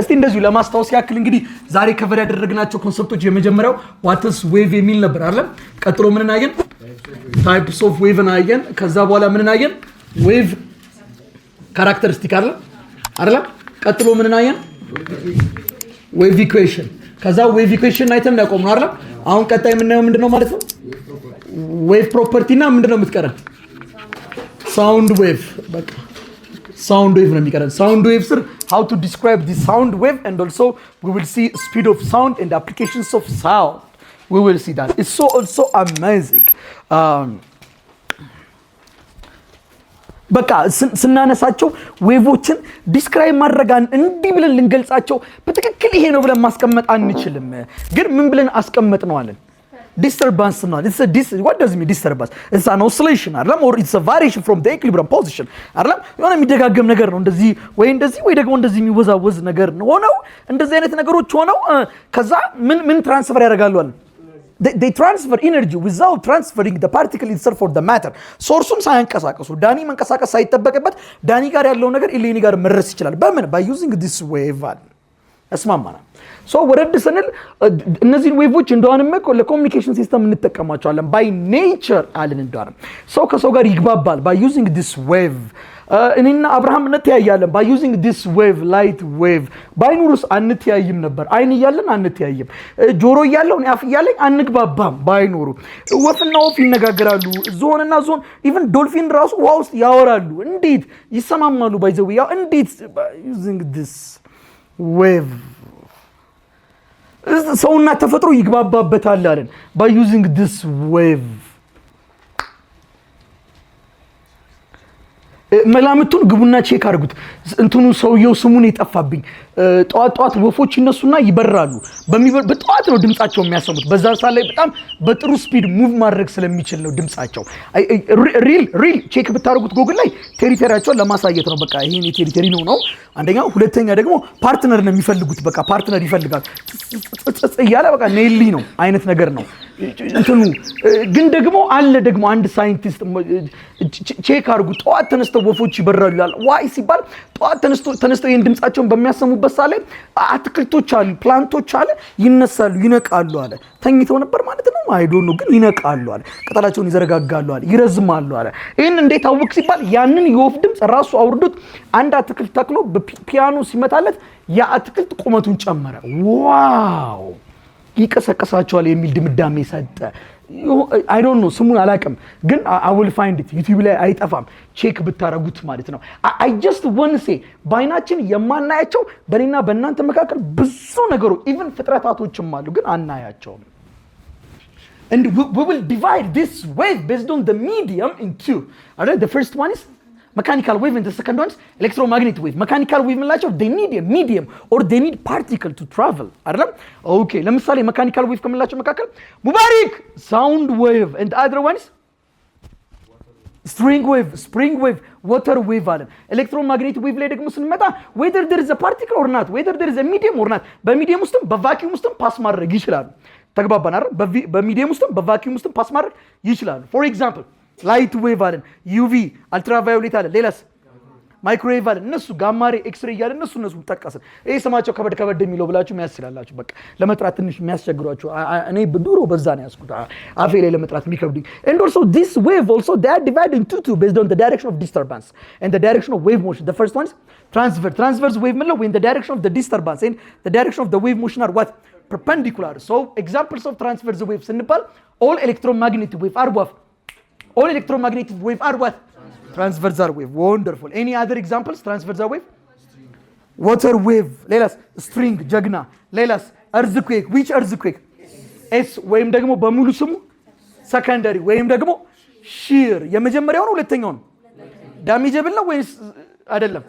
እስቲ እንደዚሁ ለማስታወስ ያክል እንግዲህ ዛሬ ከቨር ያደረግናቸው ኮንሰፕቶች የመጀመሪያው ዋትስ ዌቭ የሚል ነበር አይደል? ቀጥሎ ምን እናየን? ታይፕስ ኦፍ ዌቭ እናየን። ከዛ በኋላ ምን እናየን? ዌቭ ካራክተሪስቲክ አይደል? ቀጥሎ ምን እናየን? ዌቭ ኢኩዌሽን። ከዛ ዌቭ ኢኩዌሽን አይተን ያቆምነው አይደል? አሁን ቀጣይ የምናየው ምንድነው ማለት ነው? ዌቭ ፕሮፐርቲ እና ምንድነው የምትቀረን? ሳውንድ ዌቭ። በቃ sound wave ነው የሚቀረን። sound wave sir, how to describe the sound wave, and also we will see speed of sound and the applications of sound. We will see that. It's so also amazing. በቃ ስናነሳቸው ዌቮችን ዲስክራይብ ማድረጋን እንዲህ ብለን ልንገልጻቸው በትክክል ይሄ ነው ብለን ማስቀመጥ አንችልም። ግን ምን ብለን አስቀመጥ ነው አለን? Disturbance ነው። What does it mean disturbance? It's an oscillation አይደለም? Or it's a variation from the equilibrium position አይደለም? የሆነ የሚደጋገም ነገር ነው። እንደዚህ ወይ ደግሞ እንደዚህ የሚወዛወዝ ነገር ነው ሆነው እንደዚህ አይነት ነገሮች ሆነው ከዛ ምን ትራንስፈር ያደርጋሉ አለ? They transfer energy without transferring the particle itself for the matter. ሶርሱን ሳያንቀሳቀሱ ዳኒ መንቀሳቀስ ሳይጠበቅበት ዳኒ ጋር ያለው ነገር ኢሌኒ ጋር መድረስ ይችላል። በምን? by using this wave አለ። እስማማና ሶ ወረድ ስንል እነዚህን ዌቮች እንደሆነም ለኮሙኒኬሽን ሲስተም እንጠቀማቸዋለን by nature አለን እንደሆነ ሰው ከሰው ጋር ይግባባል by using this wave እኔና አብርሃም እንተያያለን by using this wave light wave ባይኖርስ አንተያይም ነበር አይን ይያለን አንተያይም ጆሮ ይያለው አፍ ይያለኝ አንግባባም ባይኖሩ ወፍና ወፍ ይነጋገራሉ ዞንና ዞን even ዶልፊን ራሱ ውሃ ውስጥ ያወራሉ እንዴት ይሰማማሉ ባይዘው ያው እንዴት using this wave ሰውና ተፈጥሮ ይግባባበታል አለን by using this wave መላምቱን ግቡና ቼክ አድርጉት እንትኑ ሰውየው ስሙን ይጠፋብኝ ጧት ወፎች ይነሱና ይበራሉ በጧት ነው ድምጻቸው የሚያሰሙት በዛ ሰዓት ላይ በጣም በጥሩ ስፒድ ሙቭ ማድረግ ስለሚችል ነው ድምጻቸው ሪል ቼክ ብታደርጉት ጎግል ላይ ቴሪቶሪያቸውን ለማሳየት ነው በቃ ይሄን ቴሪቶሪ ነው አንደኛው ሁለተኛ ደግሞ ፓርትነር ነው የሚፈልጉት በቃ ፓርትነር ይፈልጋል ያለ በቃ ኔሊ ነው አይነት ነገር ነው እንትኑ ግን ደግሞ አለ ደግሞ አንድ ሳይንቲስት ቼክ አድርጉ ጧት ተነስተው ወፎች ይበራሉ ይላል ዋይ ሲባል ጧት ተነስተው ይሄን ድምጻቸውን በሚያሰሙበት ሰዓት ላይ አትክልቶች አሉ ፕላንቶች አለ ይነሳሉ ይነቃሉ አለ ተኝተው ነበር ማለት ነው አይ ዶንት ኖ ግን ይነቃሉ አለ ቅጠላቸውን ይዘረጋጋሉ አለ ይረዝማሉ አለ ይሄን እንዴት አወቅ ሲባል ያንን የወፍ ድምጽ ራሱ አውርዱት አንድ አትክልት ተክሎ በፒያኖ ሲመታለት ያ አትክልት ቁመቱን ጨመረ ዋው ይቀሰቀሳቸዋል የሚል ድምዳሜ ሰጠ I don't know ስሙን አላቀም ግን I will find it YouTube ላይ አይጠፋም ቼክ ብታረጉት ማለት ነው I just want to say ባይናችን የማናያቸው በእኔና በእናንተ መካከል ብዙ ነገሮች even ፍጥረታቶችም አሉ ግን አናያቸውም and we will divide this wave based on the medium in two alright the first one is mechanical wave and the second one is electromagnetic wave mechanical wave ማለት they need a medium or they need particle to travel አይደለም okay ለምሳሌ mechanical wave ከምላቸው መካከል ሙባሪክ sound wave and the other one is spring wave water wave አለ electromagnetic wave ላይ ደግሞ ስንመጣ whether there is a particle or not whether there is a medium or not በሚዲየም ውስጥም በቫኪዩም ውስጥም ፓስ ማድረግ ይችላሉ ተግባባን አይደል በሚዲየም ውስጥም በቫኪዩም ውስጥም ፓስ ማድረግ ይችላሉ for example light wave አለን UV ultraviolet አለ ሌላስ ማይክሮዌቭ አለ እነሱ ጋማሬ ኤክስሬይ ያለ እነሱ ተጠቀሰ ይሄ ስማቸው ከበድ የሚለው ብላችሁ የሚያስችላላችሁ በቃ ለመጥራት ትንሽ የሚያስቸግሯችሁ እኔ በዱሮ በዛ ነው ያስኩት አፌ ላይ ለመጥራት የሚከብዱኝ and also this wave also they are divided into two based on the direction of disturbance and the direction of wave motion the first one is transverse wave ማለት when the direction of the disturbance and the direction of the wave motion are what perpendicular so examples of transverse waves ስንባል all electromagnetic wave are what all electromagnetic wave are what transversal wave wonderful any other examples transversal wave water wave lelas string jagna lelas earthquake which earthquake s ወይም ደግሞ በሙሉ ስሙ secondary ወይም ደግሞ shear የመጀመሪያው ነው ሁለተኛው ነው ዳሜጀብል ነው ወይስ አይደለም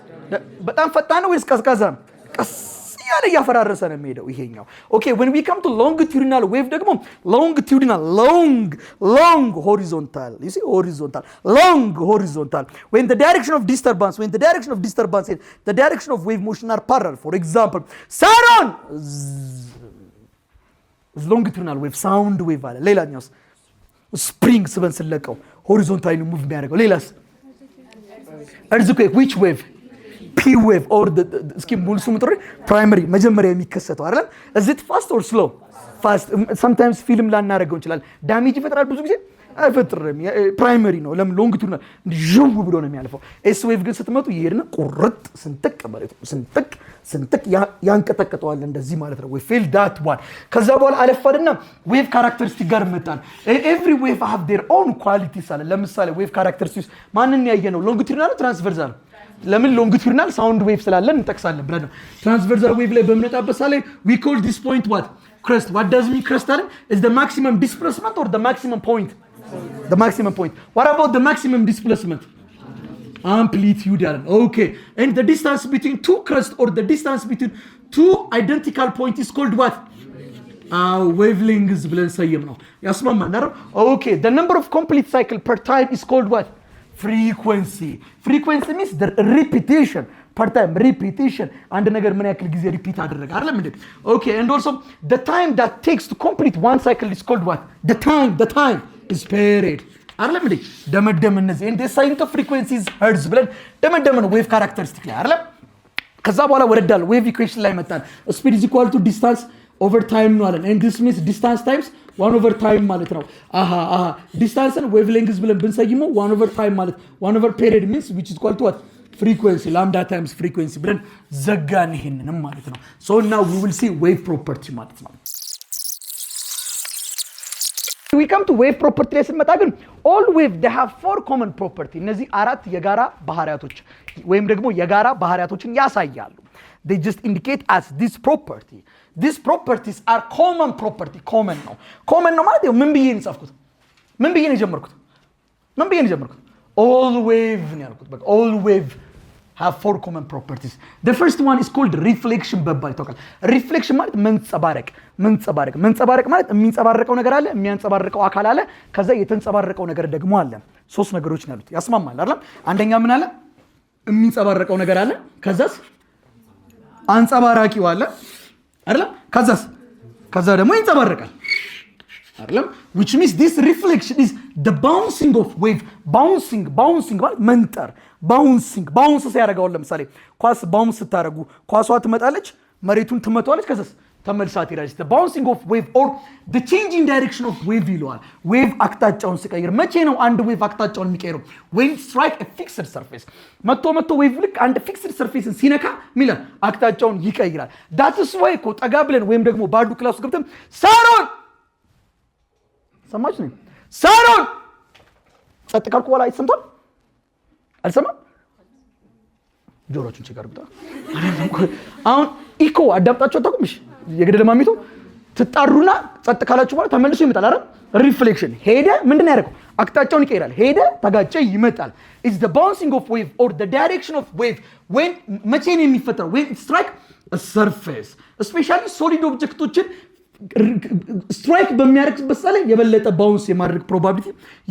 በጣም ፈጣን ነው ወይስ ቀዝቃዛ ነው ቀስ ያለ ያፈራረሰ ነው የሚሄደው ይሄኛው okay when we come to longitudinal wave ደግሞ longitudinal long horizontal you see horizontal long horizontal when the direction of disturbance and the direction of wave motion are parallel for example sound is longitudinal wave sound wave አለ ሌላኛውስ spring ስበን ስለቀው horizontal move የሚያደርገው ሌላስ earthquake which wave P wave or the እስኪ ሙሉ ስሙ ጥሪ ፕራይመሪ መጀመሪያ የሚከሰተው አይደል? is it fast or slow? fast sometimes ፊልም ላናደርገው እንችላል። ዳሜጅ ይፈጥራል ብዙ ጊዜ አይፈጥርም። ፕራይመሪ ነው። ለምን ሎንግቱዲናል ዥው ብሎ ነው የሚያልፈው። ኤስ ዌቭ ግን ስትመጡ ይሄድና ቁርጥ ስንጥቅ ማለት ነው። ስንጥቅ ያንቀጠቀጠዋል እንደዚህ ማለት ነው። we feel that one ከዛ በኋላ አለፋድና ዌቭ ካራክተሪስቲክ ጋር መጣን። every wave have their own qualities አለ። ለምሳሌ ዌቭ ካራክተሪስቲክስ ማንን ያየ ነው? ሎንግቱዲናል ትራንስቨርዛል። ለምን ሎንግቱዲናል ሳውንድ ዌቭ ስላለን እንጠቅሳለን ብለን ነው። ትራንስቨርዛል ዌቭ ላይ በመጣበት ሳለ we call this point what? crest. what does mean crest አለ? is the maximum displacement or the maximum point? The maximum point. What about the maximum displacement? Amplitude. Okay. And the distance between two crests or the distance between two identical points is called what? Wavelengths. Okay. The number of complete cycle per time is called what? Frequency. Frequency means the repetition. Per time, repetition. And ነገር ምን ያክል ጊዜ repeat አደረገ አይደለም እንዴ? Okay. And also the time that takes to complete one cycle is called what? The time is period. አይደለም እንዴ? ደመደም እነዚህ እንደ ሳይንት ኦፍ ፍሪኩዌንሲስ ሄርዝ ብለን ደመደም ነው ዌቭ ካራክተሪስቲክ ላይ አይደለም። ከዛ በኋላ ወረዳል ዌቭ ኢኩዌሽን ላይ መጣን። ስፒድ ኢዝ ኢኳል ቱ ዲስታንስ ኦቨር ታይም ነው አለን። and this means distance times 1 over time ማለት ነው። ዲስታንስን ዌቭ ሌንግዝ ብለን ብንሰይመው 1 over time ማለት 1 over period means which is equal to what? frequency lambda times frequency ብለን ዘጋን ይሄንንም ማለት ነው። so now we will see wave property ማለት ነው። we come to wave property ላይ ስንመጣ ግን all wave they have four common property እነዚህ አራት የጋራ ባህሪያቶች ወይም ደግሞ የጋራ ባህሪያቶችን ያሳያሉ። they just indicate as this property. these properties are common property. common ነው ማለት ምን ብዬ ነው ጻፍኩት? ምን ብዬ ነው ጀመርኩት? all wave ነው ያልኩት። በቃ all wave have four common properties. The first one is called reflection በባል ይታወቃል። reflection ማለት መንጸባረቅ ማለት የሚንጸባረቀው ነገር አለ፣ የሚያንጸባረቀው አካል አለ፣ ከዛ የተንጸባረቀው ነገር ደግሞ አለ። ሶስት ነገሮች ነው ያሉት። ያስማማል አይደል? አንደኛ ምን አለ? የሚንጸባረቀው ነገር አለ፣ ከዛስ አንጸባራቂው አለ አይደል? ከዛ ደግሞ ይንጸባረቃል አይደለም? which means this reflection is the bouncing of wave. bouncing ማለት መንጠር ባውንስ ሲያደርጋው ለምሳሌ ኳስ ባውንስ ስታደርጉ ኳሷ ትመጣለች፣ መሬቱን ትመታዋለች፣ ከዛስ ተመልሳ ትሄዳለች። the bouncing of wave or the changing direction of wave ይለዋል። ዌቭ አቅጣጫውን ሲቀይር መቼ ነው አንድ ዌቭ አቅጣጫውን የሚቀይረው? when strike a fixed surface መቶ ዌቭ ልክ አንድ fixed surface ሲነካ ሚላ አቅጣጫውን ይቀይራል። that is why እኮ ጠጋ ብለን ወይም ደግሞ ባዱ ክላስ ገብተን ሳሮን ሰማች ነው ሳሮን ጸጥ ካልኩ በኋላ አይሰማም አልሰማም። ጆሮቹን ቸጋርብታ አሁን ኢኮ አዳምጣችሁ አታውቁምሽ? የገደለ ማሚቱ ትጣሩና ጸጥ ካላችሁ በኋላ ተመልሶ ይመጣል አይደል? ሪፍሌክሽን ሄደ ምንድነው ያደረገው? አቅጣጫውን ይቀይራል። ሄደ ተጋጨ ይመጣል። is the bouncing of wave or the direction of wave when መቼ ነው የሚፈጠረው? when strike a surface especially solid objectዎችን ስትራይክ በሚያደርግበት ሰዓት ላይ የበለጠ ባውንስ የማድረግ ፕሮባቢሊቲ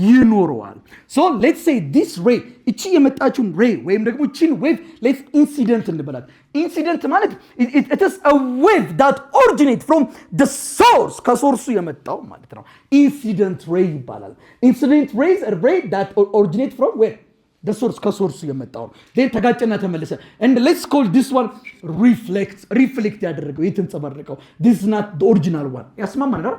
ይኖረዋል። so let's say this ray እቺ የመጣችውን ray ወይም ደግሞ እቺን ዌቭ let's incident እንበላት። incident ማለት it is a wave that originate from the source ከሶርሱ የመጣው ማለት ነው። incident ray ይባላል። incident rays a ray that originate from where? the source ከሶርሱ የመጣው then ተጋጨና ተመለሰ and let's call this one reflect ያደረገው የተንጸባረቀው this is not the original one ያስማማናል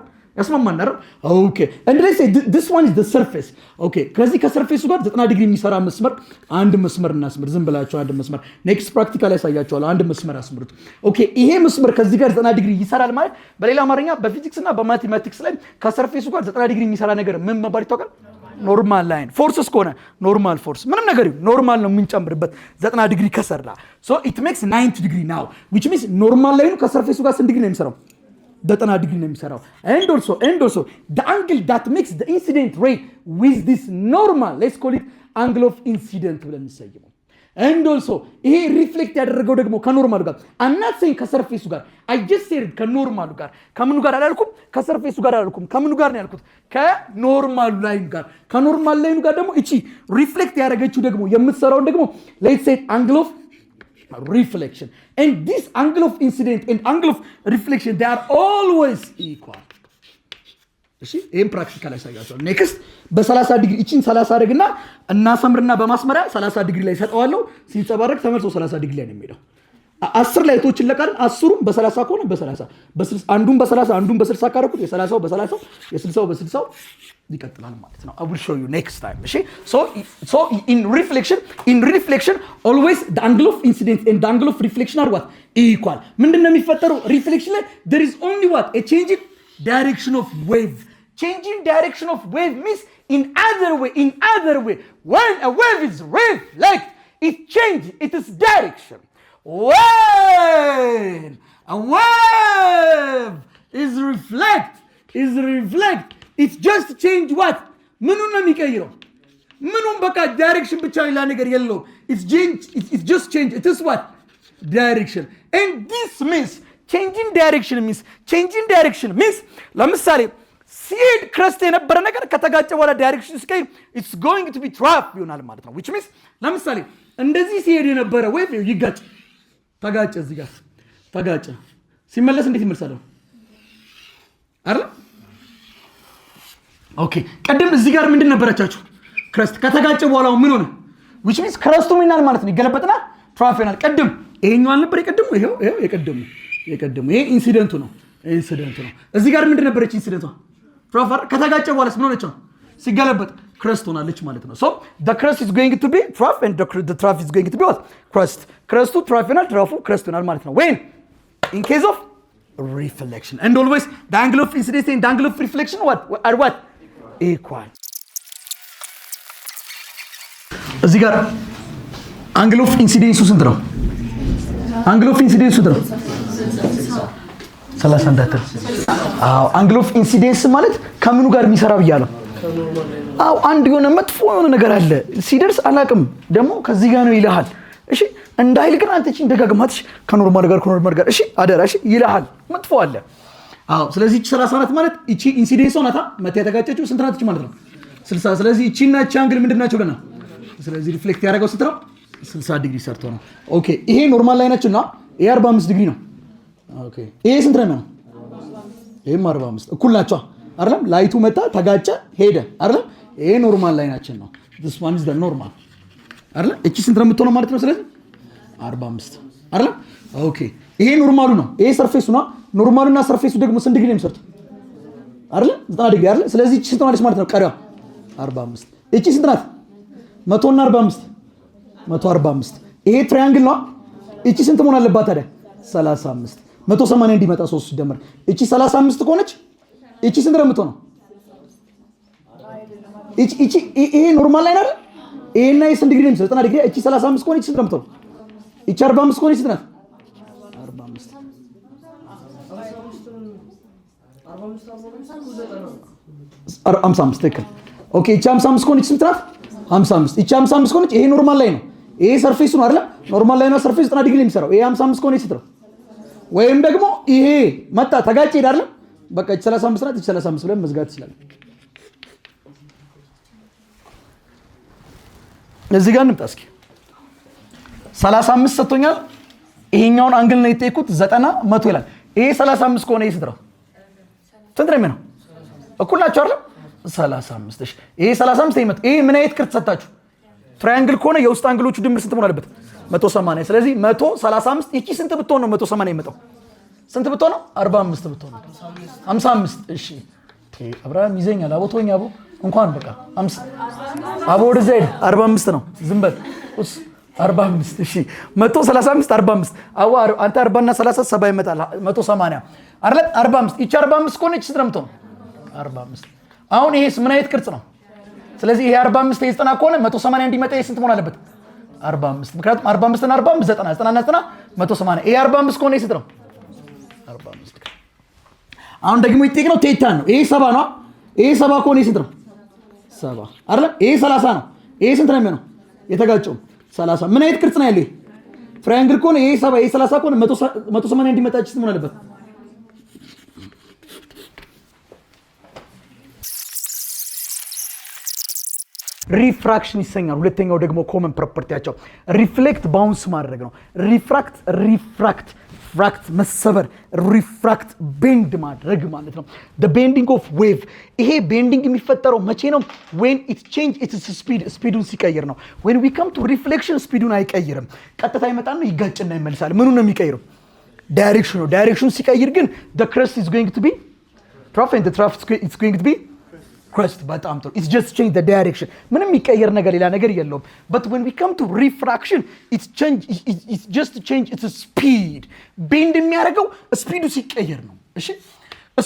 okay and let's say this one is the surface okay ከዚህ ከሰርፌሱ ጋር 90 ዲግሪ የሚሰራ መስመር አንድ መስመር እናስምር ዝም ብላችሁ አንድ መስመር next practical ያሳያችኋለሁ አንድ መስመር አስምሩት okay ይሄ መስመር ከዚህ ጋር 90 ዲግሪ ይሰራል ማለት በሌላ አማርኛ በፊዚክስ እና በማቴማቲክስ ላይ ከሰርፌሱ ጋር 90 ዲግሪ የሚሰራ ነገር ምን መባል ይታወቃል ኖርማል ላይን ፎርስስ ከሆነ ኖርማል ፎርስ ምንም ነገር ኖርማል ነው የምንጨምርበት 90 ዲግሪ ከሰራ so it makes 90 degree now which means ኖርማል ላይኑ ከሰርፌሱ ጋር ስንት ዲግሪ ነው የሚሰራው 90 ዲግሪ ነው የሚሰራው and also the angle that makes the incident ray with this normal let's call it angle of incident ብለን እንሰይመው and also ይሄ ሪፍሌክት ያደረገው ደግሞ ከኖርማሉ ጋር I'm not saying ከሰርፌሱ ጋር I just said ከኖርማሉ ጋር ከምኑ ጋር አላልኩም ከሰርፌሱ ጋር አላልኩም ከምኑ ጋር ነው ያልኩት ከኖርማሉ ላይን ጋር ከኖርማል ላይኑ ጋር ደግሞ እቺ ሪፍሌክት ያደረገችው ደግሞ የምትሰራው ደግሞ let's say angle of reflection and this angle of incident and angle of reflection they are always equal እሺ ይሄን ፕራክቲካል ያሳያችኋል። ኔክስት በ30 ዲግሪ እቺን 30 አድርግና እናሰምርና በማስመሪያ 30 ዲግሪ ላይ ሰጠዋለሁ። ሲንጸባረቅ ተመልሶ 30 ዲግሪ ላይ ነው የሚሄደው። 10 ላይቶችን ለቃል 10ሩም በ30 ከሆነ በ30 አንዱን በ30 አንዱን በ60 ካደረኩት የ30ው በ30 የ60ው በ60 ይቀጥላል ማለት ነው። I will show you next time. እሺ so in reflection always the angle of incidence and the angle of reflection are what equal. ምንድነው የሚፈጠረው ሪፍሌክሽን ላይ there is only what a change in direction of wave. Changing direction of wave means in other way when a wave is reflect it changes its direction. When a wave is reflect it's just change what ምኑን ነው የሚቀይረው? ምኑን በቃ ዳይሬክሽን ብቻ ሌላ ነገር የለውም። it's just change it is what direction. And this means changing direction means ለምሳሌ ሲሄድ ክረስት የነበረ ነገር ከተጋጨ በኋላ ዳይሬክሽን ሲቀይር it's going to be trap ይሆናል ማለት ነው። which means ለምሳሌ እንደዚህ ሲሄድ የነበረ ዌቭ ይጋጭ ተጋጨ፣ እዚህ ጋር ተጋጨ፣ ሲመለስ እንዴት ይመልሳል አይደል? ኦኬ ቀደም እዚህ ጋር ምንድን ነበረቻችሁ? ክረስት ከተጋጨ በኋላ ምን ሆነ? which means ክረስቱ ምን ይላል ማለት ነው? ይገለበጥና ትራፍ ይሆናል። ቀደም ይሄኛው አልነበር የቀደሙ? ይሄው የቀደሙ ይሄ ኢንሲደንቱ ነው። እዚህ ጋር ምንድን ነበረች ኢንሲደንቷ? ትራፍ ከተጋጨ በኋላስ ምን ሆነች? ሲገለበጥ ክረስት ሆናለች ማለት ነው። so the crust is going to be trough and the trough is going to be what crust. ክረስቱ ትራፍ ይሆናል፣ ትራፉ ክረስት ይሆናል ማለት ነው። when in case of reflection and always the angle of incidence and the angle of reflection are what equal. እዚህ ጋር angle of incidence ስንት ነው? angle of incidence ስንት ነው? 30 እንዳትል። አዎ angle of incidence ማለት ከምኑ ጋር የሚሰራ ብያለሁ? አዎ አንድ የሆነ መጥፎ የሆነ ነገር አለ ሲደርስ አላቅም ደግሞ ከዚህ ጋር ነው ይልሃል። እሺ እንዳይል ግን አንተ እቺን ደጋግማትሽ ከኖርማል ጋር እሺ አደራ እሺ ይልሃል። መጥፎ አለ። አዎ ስለዚህ እቺ 30 ናት ማለት እቺ ኢንሲደንስ ሆናታ መታ የተጋጨችው ስንት ናት? እቺ ማለት ነው 60። ስለዚህ እቺና እቺ አንግል ምንድናቸው ገና? ስለዚህ ሪፍሌክት ያደረገው ስንት ነው? 60 ዲግሪ ሰርቶ ነው። ኦኬ ይሄ ኖርማል ላይ ናችሁና ይሄ 45 ዲግሪ ነው። ኦኬ ይሄ ስንት ነው? ይሄም 45 እኩል ናቸው አይደለም? ላይቱ መጣ ተጋጨ ሄደ አይደለም? ይሄ ኖርማል ላይ ናችን ነው። this one is the normal አይደለም? እቺ ስንት ነው የምትሆነው ማለት ነው? ስለዚህ 45 አይደለም? ኦኬ ይሄ ኖርማሉ ነው። ይሄ ሰርፌሱ ነው። ኖርማሉና ሰርፌሱ ደግሞ ስንት ዲግሪ ነው የሚሰርተው? አይደለም? 90 ዲግሪ አይደለም? ስለዚህ እቺ ስንት ማለት ማለት ነው? ቀሪዋ 45። እቺ ስንት ናት? 100 እና 45 145። ይሄ ትራያንግል ነው። እቺ ስንት መሆን አለባት ታዲያ? 35 180 እንዲመጣ 3 ሲደመር እቺ 35 ከሆነች እቺ ስንት ነው የምትሆነው? እቺ ይሄ ኖርማል ላይ አይደል? ይሄና ይሄ ስንት ዲግሪ ነው የሚሰጠው? 90 ዲግሪ። እቺ 35 ከሆነች ስንት ነው የምትሆነው? እቺ 45 ከሆነች ስንት ናት? 45 55 ትክክል። ኦኬ እቺ 55 ከሆነች ስንት ናት? 55። እቺ 55 ከሆነች ይሄ ኖርማል ላይ ነው። ይሄ ሰርፌሱ ነው አይደል? ኖርማል ላይ ነው ሰርፌስ 90 ዲግሪ ነው የሚሰራው። ይሄ 55 ከሆነች ስንት ነው? ወይም ደግሞ ይሄ መጣ ተጋጭ ሄድ አይደል? በቃ እቺ 35 ናት። እቺ 35 ብለን መዝጋት ይችላል። እዚህ ጋር እንምጣ እስኪ 35 ሰጥቶኛል። ይሄኛውን አንግል ነው የጠየቁት 90 100 ይላል። ይሄ 35 ከሆነ ይሄ ስንት ነው? ስንት ነው የሚሆነው? እኩል ናቸው አይደል? 35። እሺ ይሄ 35 ይመጣ። ይሄ ምን አይነት ቅርጽ ሰጣችሁ? ትራያንግል ከሆነ የውስጥ አንግሎቹ ድምር ስንት መሆን አለበት? 180። ስለዚህ 135 እቺ ስንት ብትሆን ነው 180 ይመጣው? ስንት ብትሆን ነው? 45 ብትሆን ነው 55። እሺ አብርሃም ይዘኛል። አቦ ተወኝ አቦ እንኳን በቃ 50 አቦ ወደዛ ሄድ 45 ነው። ዝም በል እስ 45። እሺ 135 45 አዎ አንተ 40 እና 30 70 ይመጣል 180 አይደል? 45 እቺ 45 ከሆነ እቺ ስንት ነው የምትሆነው? 45። አሁን ይሄስ ምን አይነት ቅርጽ ነው? ስለዚህ ይሄ 45 ይሄ 90 ከሆነ 180 እንዲመጣ ይሄ ስንት መሆን አለበት? 45። ምክንያቱም 45 እና 45 90 90 እና 90 180። ይሄ 45 ከሆነ ይሄ ስንት ነው? 45። አሁን ደግሞ ይጠይቀው ቴታ ነው። ይሄ 70 ነው። ይሄ 70 ከሆነ ይሄ ስንት ነው? 70 አይደል? ይሄ 30 ነው። ይሄ ስንት ነው የሚሆነው? የተጋጨው 30። ምን አይነት ቅርጽ ነው ያለው? ትራያንግል ከሆነ ይሄ 70 ይሄ 30 ከሆነ 180 እንዲመጣ ስንት መሆን አለበት? ሪፍራክሽን ይሰኛል። ሁለተኛው ደግሞ ኮመን ፕሮፐርቲያቸው ሪፍሌክት ባውንስ ማድረግ ነው። ሪፍራክት ፍራክት መሰበር፣ ሪፍራክት ቤንድ ማድረግ ማለት ነው። the bending of wave ይሄ ቤንዲንግ የሚፈጠረው መቼ ነው? when it change its speed ስፒዱን ሲቀይር ነው። when we come to reflection ስፒዱን አይቀይርም። ቀጥታ ይመጣና ይጋጭና ይመልሳል። ምኑ ነው የሚቀይረው? ዳይሬክሽኑ ነው። ዳይሬክሽኑ ሲቀይር ግን the crest is going to be trough and the trough is going to be crest። በጣም ጥሩ። it's just change the direction ምንም የሚቀየር ነገር ሌላ ነገር የለውም። but when we come to refraction it's just change its speed ቤንድ የሚያደርገው ስፒዱ ሲቀየር ነው። እሺ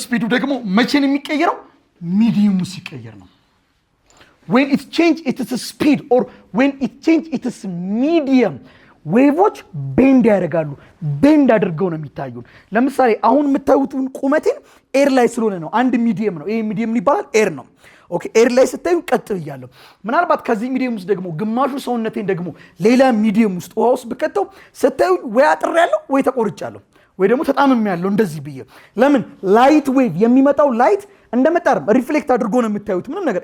ስፒዱ ደግሞ መቼ ነው የሚቀየረው? ሚዲየሙ ሲቀየር ነው። when it change its speed or when it change its medium ዌቮች ቤንድ ያደርጋሉ። ቤንድ አድርገው ነው የሚታዩን። ለምሳሌ አሁን የምታዩትን ቁመቴን ኤር ላይ ስለሆነ ነው። አንድ ሚዲየም ነው። ይሄ ሚዲየም ይባላል ኤር ነው። ኦኬ ኤር ላይ ስታዩ ቀጥ ብያለሁ። ምናልባት ከዚህ ሚዲየም ውስጥ ደግሞ ግማሹ ሰውነቴን ደግሞ ሌላ ሚዲየም ውስጥ ውሃ ውስጥ ብከተው ስታዩ ወይ አጥሬያለሁ ወይ ተቆርጫለሁ ወይ ደግሞ ተጣምሜያለሁ እንደዚህ ብዬ። ለምን ላይት ዌቭ የሚመጣው ላይት እንደመጣር ሪፍሌክት አድርጎ ነው የምታዩት። ምንም ነገር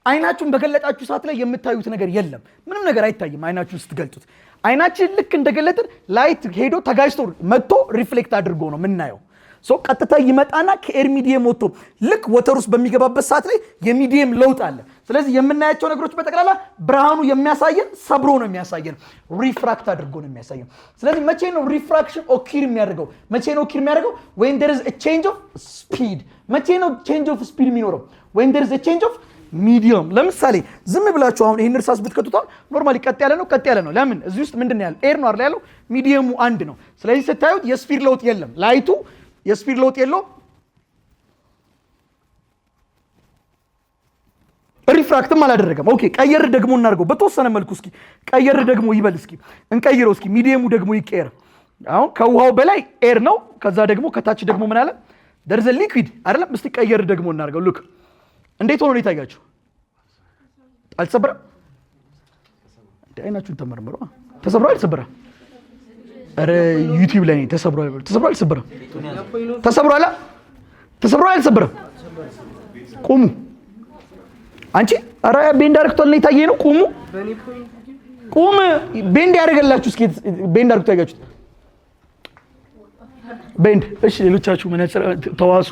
አይናችሁን በገለጣችሁ ሰዓት ላይ የምታዩት ነገር የለም። ምንም ነገር አይታይም። አይናችሁን ስትገልጡት አይናችን ልክ እንደገለጥን ላይት ሄዶ ተጋጅቶ መጥቶ ሪፍሌክት አድርጎ ነው የምናየው። ሶ ቀጥታ ይመጣና ከኤር ሚዲየም ወጥቶ ልክ ወተር ውስጥ በሚገባበት ሰዓት ላይ የሚዲየም ለውጥ አለ። ስለዚህ የምናያቸው ነገሮች በጠቅላላ ብርሃኑ የሚያሳየን ሰብሮ ነው የሚያሳየን፣ ሪፍራክት አድርጎ ነው የሚያሳየን። ስለዚህ መቼ ነው ሪፍራክሽን ኦኪር የሚያደርገው? መቼ ነው ኦኪር የሚያደርገው? when there is a change of speed። መቼ ነው change of speed የሚኖረው? when there is a change of ሚዲየም። ለምሳሌ ዝም ብላችሁ አሁን ይሄን እርሳስ ብትከቱታል ኖርማሊ ቀጥ ያለ ነው። ለምን? እዚህ ውስጥ ምንድን ነው ያለው? ኤር ነው አይደል ያለው? ሚዲየሙ አንድ ነው። ስለዚህ ስታዩት የስፒድ ለውጥ የለም። ላይቱ የስፒድ ለውጥ የለውም። ሪፍራክትም አላደረገም። ኦኬ ቀየር ደግሞ እናድርገው በተወሰነ መልኩ። እስኪ ቀየር ደግሞ ይበል። እስኪ እንቀይረው። እስኪ ሚዲየሙ ደግሞ ይቀየር። አሁን ከውሃው በላይ ኤር ነው። ከዛ ደግሞ ከታች ደግሞ ምን አለ? there's a liquid አይደለም? እስቲ ቀየር ደግሞ እናድርገው። ሉክ እንዴት ሆኖ ነው የታያችሁ? አልተሰበረም? አይናችሁን ተመርምሩ። ተሰብሯል አልተሰበረም? ኧረ ዩቲዩብ ላይ ነኝ። ተሰብሯል አልተሰበረም? ተሰብሯል አልተሰበረም? ቁሙ አንቺ። ኧረ ቤንድ አድርግቷል ነው የታየ ነው። ቁም ቤንድ ያደርገላችሁ። እስኪ ቤንድ አድርግቶ ያያችሁት ቤንድ። እሺ ሌሎቻችሁ መነጽር ተዋሱ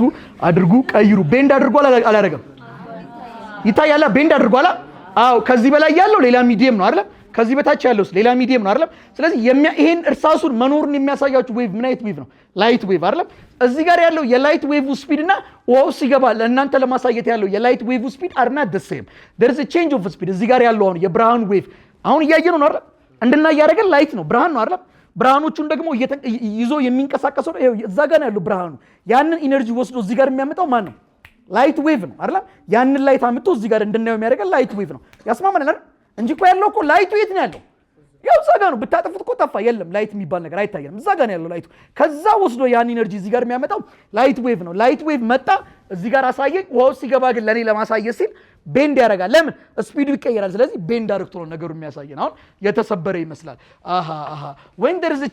አድርጉ፣ ቀይሩ። ቤንድ አድርጓል አላደረገም? ይታያል። ቤንድ አድርጓል። አዎ ከዚህ በላይ ያለው ሌላ ሚዲየም ነው አይደል? ከዚህ በታች ያለው ሌላ ሚዲየም ነው አይደል? ስለዚህ ይሄን እርሳሱን መኖርን የሚያሳያችሁ ዌቭ ምን አይነት ዌቭ ነው? ላይት ዌቭ አይደል? እዚህ ጋር ያለው የላይት ዌቭ ስፒድ እና ውሃው ሲገባ ለእናንተ ለማሳየት ያለው የላይት ዌቭ ስፒድ are not the same. there is a change of speed። እዚህ ጋር ያለው አሁን የብርሃን ዌቭ አሁን እያየነው ነው አይደል? እንድና ያደረገን ላይት ነው፣ ብርሃን ነው አይደል? ብርሃኖቹን ደግሞ ይዞ የሚንቀሳቀሰው ነው። እዛ ጋር ያለው ብርሃኑ ያንን ኢነርጂ ወስዶ እዚህ ጋር የሚያመጣው ማን ነው? ላይት ዌቭ ነው አይደል? ያንን ላይት አምጥቶ እዚህ ጋር እንድናየው የሚያደርገን ላይት ዌቭ ነው። ያስማማናል አይደል? እንጂ እኮ ያለው እኮ ላይቱ የት ነው ያለው? ያው እዛ ጋር ነው። ብታጠፉት እኮ ጠፋ። የለም ላይት የሚባል ነገር አይታየንም። እዛ ጋር ነው ያለው ላይቱ። ከዛ ወስዶ ያን ኢነርጂ እዚህ ጋር የሚያመጣው ላይት ዌቭ ነው። ላይት ዌቭ መጣ እዚህ ጋር አሳየኝ። ውሃው ሲገባ ግን ለኔ ለማሳየት ሲል ቤንድ ያደርጋል። ለምን? ስፒዱ ይቀየራል። ስለዚህ ቤንድ አድርግቶ ነው ነገሩ የሚያሳየን። አሁን የተሰበረ ይመስላል። when there is a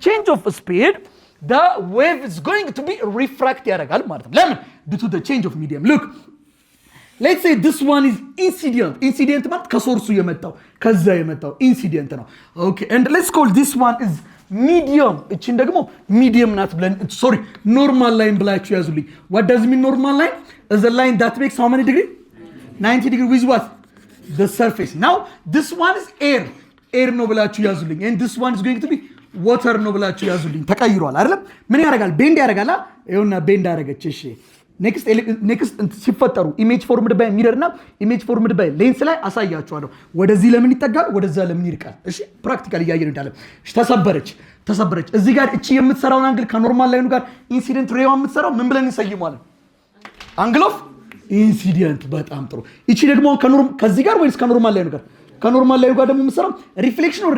change of speed the wave is going to be refract ያደርጋል ማለት ነው። ለምን? due to the change of medium. look, let's say this one is incident ማለት ከሶርሱ የመጣው ከዛ የመጣው ኢንሲደንት ነው። okay, and let's call this one is medium። እቺን ደግሞ ሚዲየም ናት ብለን ኖርማል ላይን ብላችሁ ያዙልኝ። what does mean normal line? is a line that makes how many degree? 90 degree with what? the surface. now this one is air ነው ብላችሁ ያዙልኝ። and this one is going to be water ነው ብላችሁ ያዙልኝ። ተቀይሯል አይደል? ምን ያደርጋል? ቤንድ ያደርጋል። ይኸውና ቤንድ አደረገች። እሺ ኔክስት ሲፈጠሩ ኢሜጅ ፎርምድ ባይ ሚረር እና ኢሜጅ ፎርምድ ባይ ሌንስ ላይ አሳያችኋለሁ። ወደዚህ ለምን ይጠጋል፣ ወደዛ ለምን ይርቃል? እሺ ፕራክቲካሊ እያየን እንዳለን። እሺ ተሰበረች። እዚህ ጋር እቺ የምትሰራውን አንግል ከኖርማል ላይኑ ጋር ኢንሲደንት ሬዋ የምትሰራው ምን ብለን እንሰይመዋለን? አንግል ኦፍ ኢንሲደንት። በጣም ጥሩ። እቺ ደግሞ ከዚህ ጋር ወይስ ከኖርማል ላይኑ ጋር? ከኖርማል ላይኑ ጋር ደግሞ የምትሰራው ሪፍሌክሽን ኦር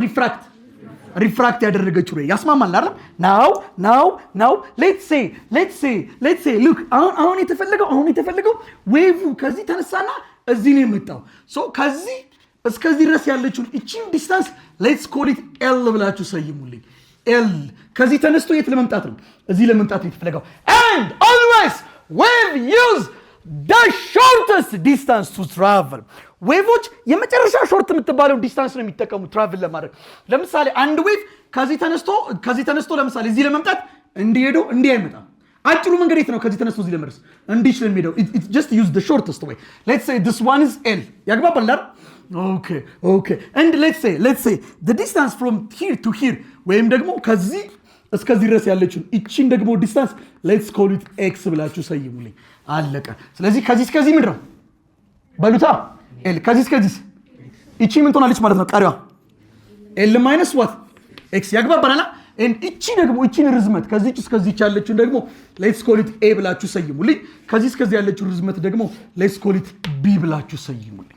ሪፍራክት ያደረገችው ሬይ ያስማማል አይደል? now let's say look አሁን የተፈለገው ዌቭ ከዚህ ተነሳና እዚህ ነው የመጣው። ሶ ከዚህ እስከዚህ ድረስ ያለችውን እቺን ዲስታንስ let's call it L ብላችሁ ሰይሙልኝ። L ከዚህ ተነስቶ የት ለመምጣት ነው? እዚህ ለመምጣት ነው የተፈለገው። and always wave use the shortest distance to travel ዌቮች የመጨረሻ ሾርት የምትባለው ዲስታንስ ነው የሚጠቀሙ ትራቨል ለማድረግ ለምሳሌ አንድ ዌቭ ከዚህ ተነስቶ ለምሳሌ እዚህ ለመምጣት እንዲሄዱ እንዲህ አይመጣም አጭሩ መንገድ የት ነው ከዚህ ተነስቶ እዚህ ለመድረስ እንዲህ ስለሚሄደው it just use the shortest way let's say this one is L ያግባባል አይደል okay and let's say the distance from here to here ወይም ደግሞ ከዚህ እስከዚህ ድረስ ያለችው እቺን ደግሞ ዲስታንስ let's call it x ብላችሁ ሰይሙልኝ አለቀ ስለዚህ ከዚህ እስከዚህ ምንድን ነው በሉታ L ከዚህ እስከዚህ እቺ ምን ትሆናለች ማለት ነው ቀሪዋ L minus what x ያግባባናል and እቺ ደግሞ እቺን ርዝመት ከዚህ እስከዚህ ያለችው ደግሞ let's call it a ብላችሁ ሰይሙልኝ ከዚህ እስከዚህ ያለችው ርዝመት ደግሞ let's call it b ብላችሁ ሰይሙልኝ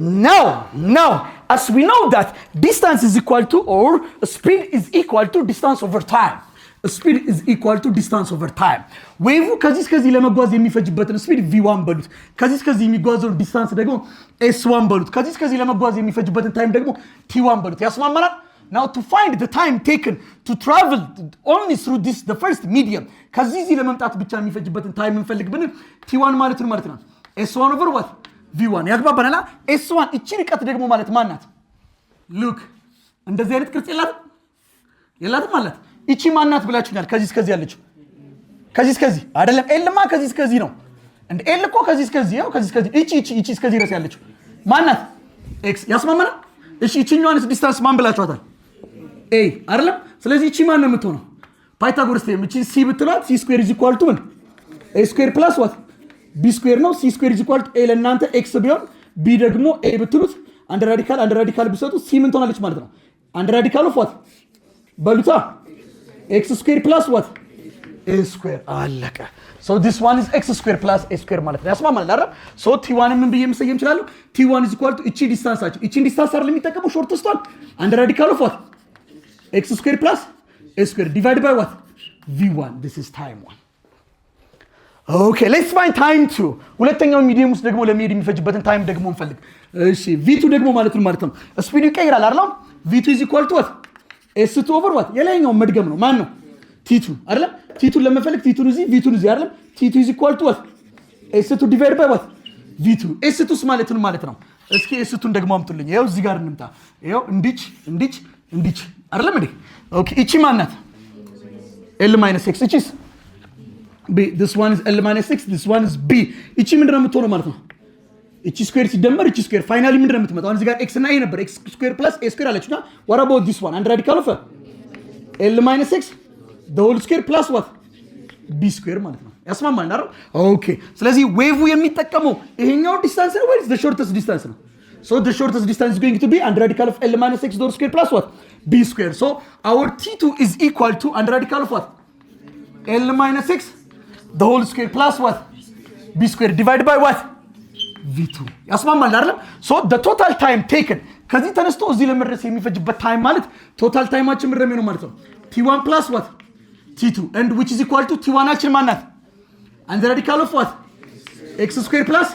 No, as we know that distance is equal to or speed is equal to distance over time. Speed is equal to distance over time. ዌቭ ከዚህ ለመጓዝ የሚፈጅበትን ስፒድ v1 በሉት ከዚህ የሚጓዘው ዲስታንስ ደግሞ s1 በሉት ከዚህ ለመጓዝ የሚፈጅበትን ታይም ደግሞ t1 በሉት ያስማማናል Now to find the time taken to travel only through the first medium ከዚህ ለመምጣት ብቻ የሚፈጅበትን ታይም እንፈልግ ብንል t1 ማለት ነው s1 over what v1 ያግባባናል s1 እቺ ርቀት ደግሞ ማለት ማናት look እንደዚህ አይነት ቅርጽ የላትም ማለት እቺ ማናት ብላችሁኛል ከዚህ እስከዚህ ያለችው ከዚህ እስከዚህ አይደለም ኤልማ ከዚህ እስከዚህ ነው እንደ ኤል እኮ ከዚህ እስከዚህ ነው ከዚህ እስከዚህ እቺ እስከዚህ ድረስ ያለችው ማናት ኤክስ ያስማማናል እሺ እቺኛዋንስ ዲስታንስ ማን ብላችኋታል ኤ አይደለም ስለዚህ እቺ ማን ነው የምትሆነው ፓይታጎረስ ቴም እቺ ሲ ብትሏት ሲ ስኩዌር ኢዝ ኢኳል ቱ ምን ኤ ስኩዌር ፕላስ ዋት b square ነው c square is equal to a ለእናንተ x ቢሆን b ደግሞ a ብትሉት አንድ ራዲካል ብትሰጡ c ምን ትሆናለች ማለት ነው አንድ ራዲካል of what በሉታ x square plus what a square አለቀ so this one is x square plus a square ማለት ነው ያስማማል አይደል so t1 ምን ብዬ መሰየም ይችላል t1 is equal to እቺ ዲስታንሳችን እቺን ዲስታንስ አይደል የሚጠቀመው ሾርት ስቷል አንድ ራዲካል of what x square plus a square divided by what v1 this is time 1 Okay, let's find time 2. ሁለተኛው ሚዲየም ውስጥ ደግሞ ለመሄድ የሚፈጅበትን ታይም ደግሞ እንፈልግ። እሺ v2 ደግሞ ማለት ነው ስፒዱ ይቀይራል አይደል? v2 is equal to what? s2 over what? የላይኛው መድገም ነው። ማን ነው? t2 አይደል? t2 ለመፈለግ t2 እዚህ v2 እዚህ አይደል? t2 is equal to what? s2 divided by what? v2. s2 ማለት ነው። እስኪ s2ን ደግሞ አምጡልኝ። ይሄው እዚህ ጋር እንምጣ። ይሄው እንዲች አይደለም እንዴ? ኦኬ እቺ ማናት? l - x እቺስ b this one is l - 6 this one is b እቺ ምንድነው የምትሆነው ማለት ነው እቺ ስኩዌር ሲደመር እቺ ስኩዌር ፋይናሊ ምንድነው የምትመጣው አሁን እዚህ ጋር x እና a ነበር x ስኩዌር + a ስኩዌር አለችና what about this one and radical of l - 6 the whole square plus what b ስኩዌር ማለት ነው ያስማማል አይደል ኦኬ ስለዚህ ዌቭ የሚጠቀመው ይሄኛው ዲስታንስ ነው ወይስ the shortest distance ነው so the shortest distance is going to be and radical of l - 6 the whole square plus what b square so our t2 is equal to and radical of what l - 6 the whole square plus what b square divided by what v2 ያስማማል አይደል so the total time taken ከዚህ ተነስቶ እዚህ ለመድረስ የሚፈጅበት ታይም ማለት ቶታል ታይማችን ምንድነው ነው ማለት ነው t1 plus what t2 and which is equal to t1 አችን ማናት and the radical of what x square plus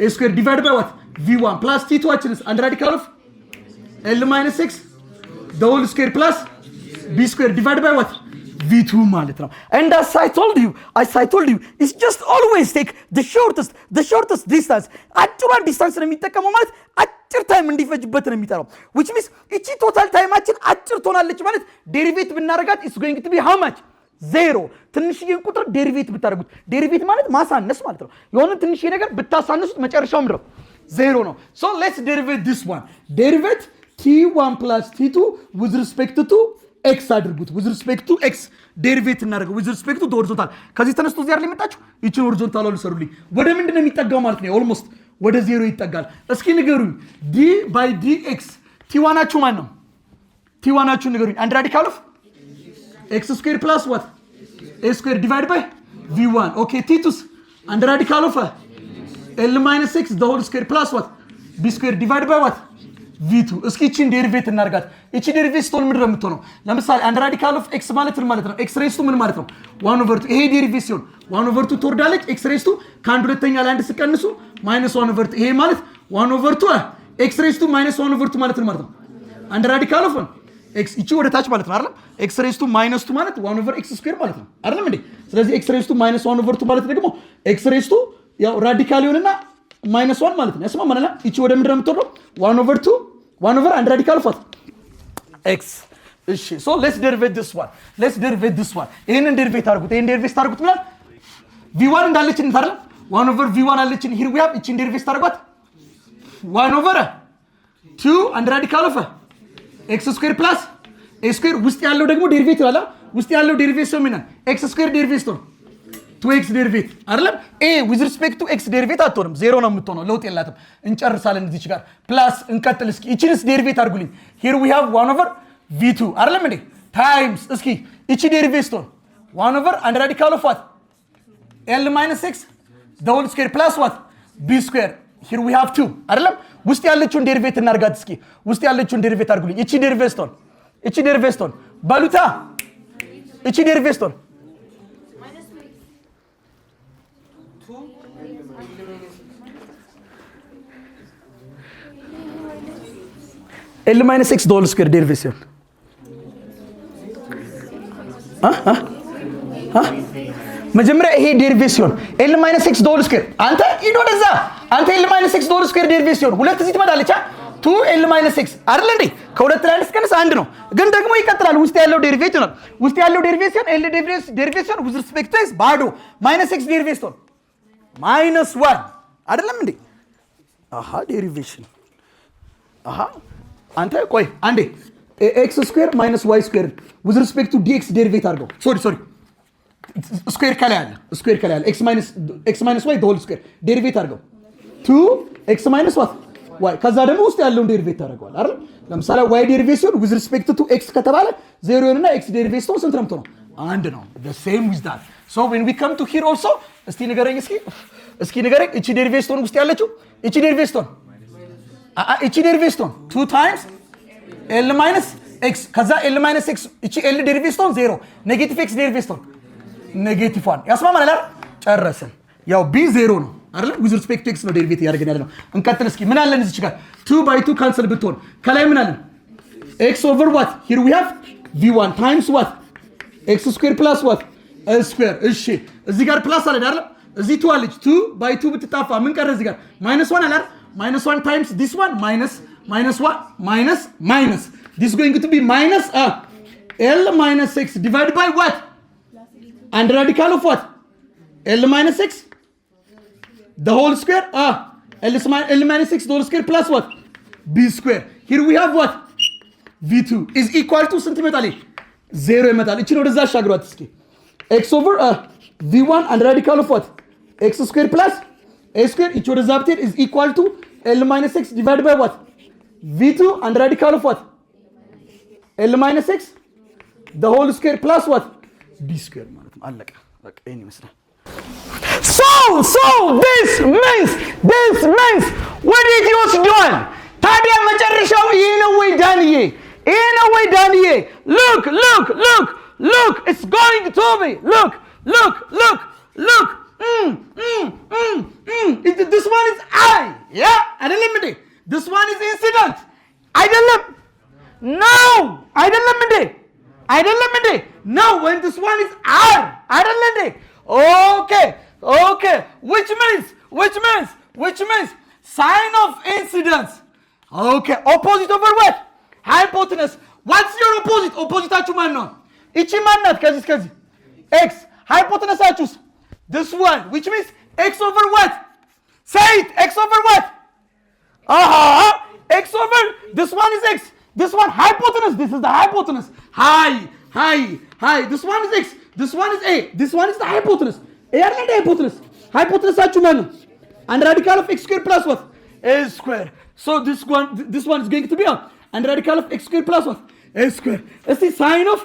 a square divided by what v1 plus t2 አችን and the radical of l - 6 the whole square plus b square divided by what v2 ማለት ነው and as I told you it's just always take the shortest distance አጭሯን ዲስታንስ ነው የሚጠቀመው ማለት አጭር ታይም እንዲፈጅበት ነው የሚጠራው which means እቺ ቶታል ታይማችን አጭር ትሆናለች ማለት ዴሪቬት ብናረጋት it's going to be how much 0 ትንሽዬን ቁጥር ዴሪቬት ብታረጉት ዴሪቬት ማለት ማሳነስ ማለት ነው የሆነ ትንሽዬ ነገር ብታሳነሱት መጨረሻው ምንድነው 0 ነው so let's derivate this one derivate t1 plus t2 with respect to x አድርጉት with respect to x ዴሪቬት እናደርገው with respect to horizontal ከዚህ ተነስቶ እዚህ አይደል የመጣችሁ እቺን horizontal አሉ ሰሩልኝ ወደ ምንድነው የሚጠጋው ማለት ነው almost ወደ 0 ይጠጋል እስኪ ንገሩኝ d by dx t1 አችሁ ማን ነው t1 አችሁ ንገሩኝ and radical of x square plus what a square divided by v1 okay t2 and radical of l - 6 the whole square plus what b square divided by what v2 እስኪ እቺን ዴሪቬት እናርጋት እቺ ዴሪቬት ስቶን ምንድነው የምትሆነው ለምሳሌ አንድ ራዲካል ኦፍ x ማለት ነው x ሬስ ቱ ምን ማለት ነው 1/2 ይሄ ዴሪቬት ሲሆን 1/2 ትወርዳለች x ሬስ ቱ ከአንድ ሁለተኛ ላይ አንድ ሲቀንሱ -1/2 ይሄ ማለት 1/2 x ሬስ ቱ -1/2 ማለት ነው አንድ ራዲካል ኦፍ x እቺ ወደ ታች ማለት ነው አይደል x ሬስ ቱ -2 ማለት 1/x² ማለት ነው አይደል እንዴ ስለዚህ x ሬስ ቱ -1/2 ማለት ደግሞ ኤክስ ሬዝ ቱ ያው ራዲካል ይሆንና -1 ማለት ነው ያስማማናል እቺ ወደ ምንድነው የምትወርደው 1/2 1/1 and radical of what x እሺ so let's derivate this one ይሄንን ዴሪቬት አድርጉት ይሄን ዴሪቬት አድርጉት ማለት v1 እንዳለችን እንታረለ 1/v1 አለችን here we have እቺን ዴሪቬት አድርጓት 1/2 and radical of x square plus a square ውስጥ ያለው ደግሞ ዴሪቬት ይላል ውስጥ ያለው ዴሪቬት ሰው ምን x square ዴሪቬት ነው 2x ዴሪቬት አይደለም a with respect to x ዴሪቬት አትሆንም ዜሮ ነው የምትሆነው ለውጥ የላትም እንጨርሳለን እዚች ጋር ፕላስ እንቀጥል እስኪ እቺንስ ዴሪቬት አድርጉልኝ here we have 1/v2 አይደለም እንዴ ታይምስ እስኪ እቺ ዴሪቬት ነው 1/, and radical of what l minus x the whole square plus what b square here we have 2 አይደለም ውስጥ ያለችውን ዴሪቬት እናርጋት እስኪ ውስጥ ያለችውን ዴሪቬት አድርጉልኝ እቺ ዴሪቬት ነው ባሉታ እቺ ዴሪቬት ነው l minus x the whole square derivation መጀመሪያ ይሄ ዴሪቬሽን l minus x the whole square አንተ ሂድ ወደዛ አንተ l minus x the whole square ዴሪቬሽን ሁለት እዚህ ትመጣለች 2l minus x አይደል እንዴ ከሁለት ላይ እስከነስ አንድ ነው ግን ደግሞ ይቀጥላል ውስጥ ያለው ዴሪቬሽን l ዴሪቬሽን with respect to x ባዶ minus x ዴሪቬሽን -1 አይደለም እንዴ ዴሪቬሽን አንተ ቆይ አንዴ x square minus y square with respect to dx ዴሪቬት አድርገው ሶሪ ስኩዌር ከላይ አለ x minus y the whole square ዴሪቬት አድርገው 2x minus what y ከዛ ደግሞ ውስጥ ያለውን ዴሪቬት ታደርገዋል አይደል ለምሳሌ y ዴሪቬሽን with respect to x ከተባለ 0 ይሆንና x ዴሪቬሽን ስንት ነው የምትሆነው አንድ ነው the same with that so when we come to here also እስቲ ንገረኝ እስኪ ንገረኝ እቺ ዴሪቬሽን ውስጥ ያለችው እቺ ዴሪቬሽን 2 times l minus x ከዛ l minus x እቺ l ዴሪቬሽን 0 ኔጌቲቭ x ዴሪቬሽን ኔጌቲቭ 1 ያስማማል አይደል ጨረስን ያው b 0 ነው አይደል with respect to x ነው ዴሪቬት ያደርገን ያለው እንቀጥል እስኪ ምን አለን እዚህ ጋር 2/2 ካንሰል ብትሆን ከላይ ምን አለን x over what here we have v1 times what x square plus what a square እሺ እዚህ ጋር ፕላስ አለ አይደል እዚህ 2 አለች 2/2 ብትጣፋ ምን ቀረ እዚህ ጋር -1 አለ አይደል -1 times this one minus this is going to be minus l minus x divided by what and radical of what l minus x the whole square l minus x the whole square plus what b square here we have what v2 is equal to ስንት ይመጣል 0 ይመጣል እቺ ነው ወደዛ አሻግሯት እስኪ x over v1 and radical of what x square plus a square each ወደዛ ብትሄድ is equal to l minus x divided by what v2 and radical of what l minus x the whole square plus what b square ማለት ነው አለቀ በቃ ይሄን ይመስላል so this means what did you do ታዲያ መጨረሻው ይሄ ነው ወይ ዳንዬ look it's going to be look this one is I አይደለም እንዴ this one is incident አይደለም no when this one is R አይደለም እንዴ okay which means sign of incidence okay opposite over what hypotenuse what's your opposite ማን ነው እቺ ማናት ከዚህ x hypotenuse this one which means x over what say it x over what x over this one is x this one hypotenuse this is the hypotenuse hi this one is x this one is a this one is the hypotenuse and hypotenuse man and radical of x square plus what a square so this one is going to be and radical of x square plus what a square is the sign of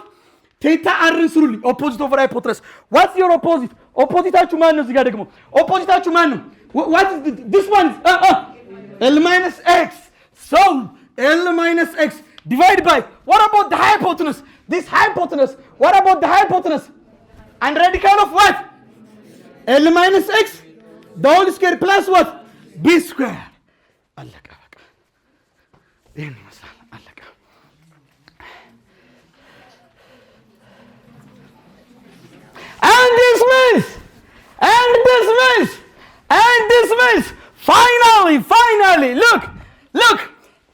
theta r sruli opposite over hypotenuse what's your opposite man ነው እዚህ ጋር ደግሞ opposite man ነው what is this one l minus x so l minus x divided by what about the hypotenuse what about the hypotenuse and radical of what l minus x the whole square plus what b square አለቀ በቃ ይሄን ይመስላል አለቀ and this means finally, look,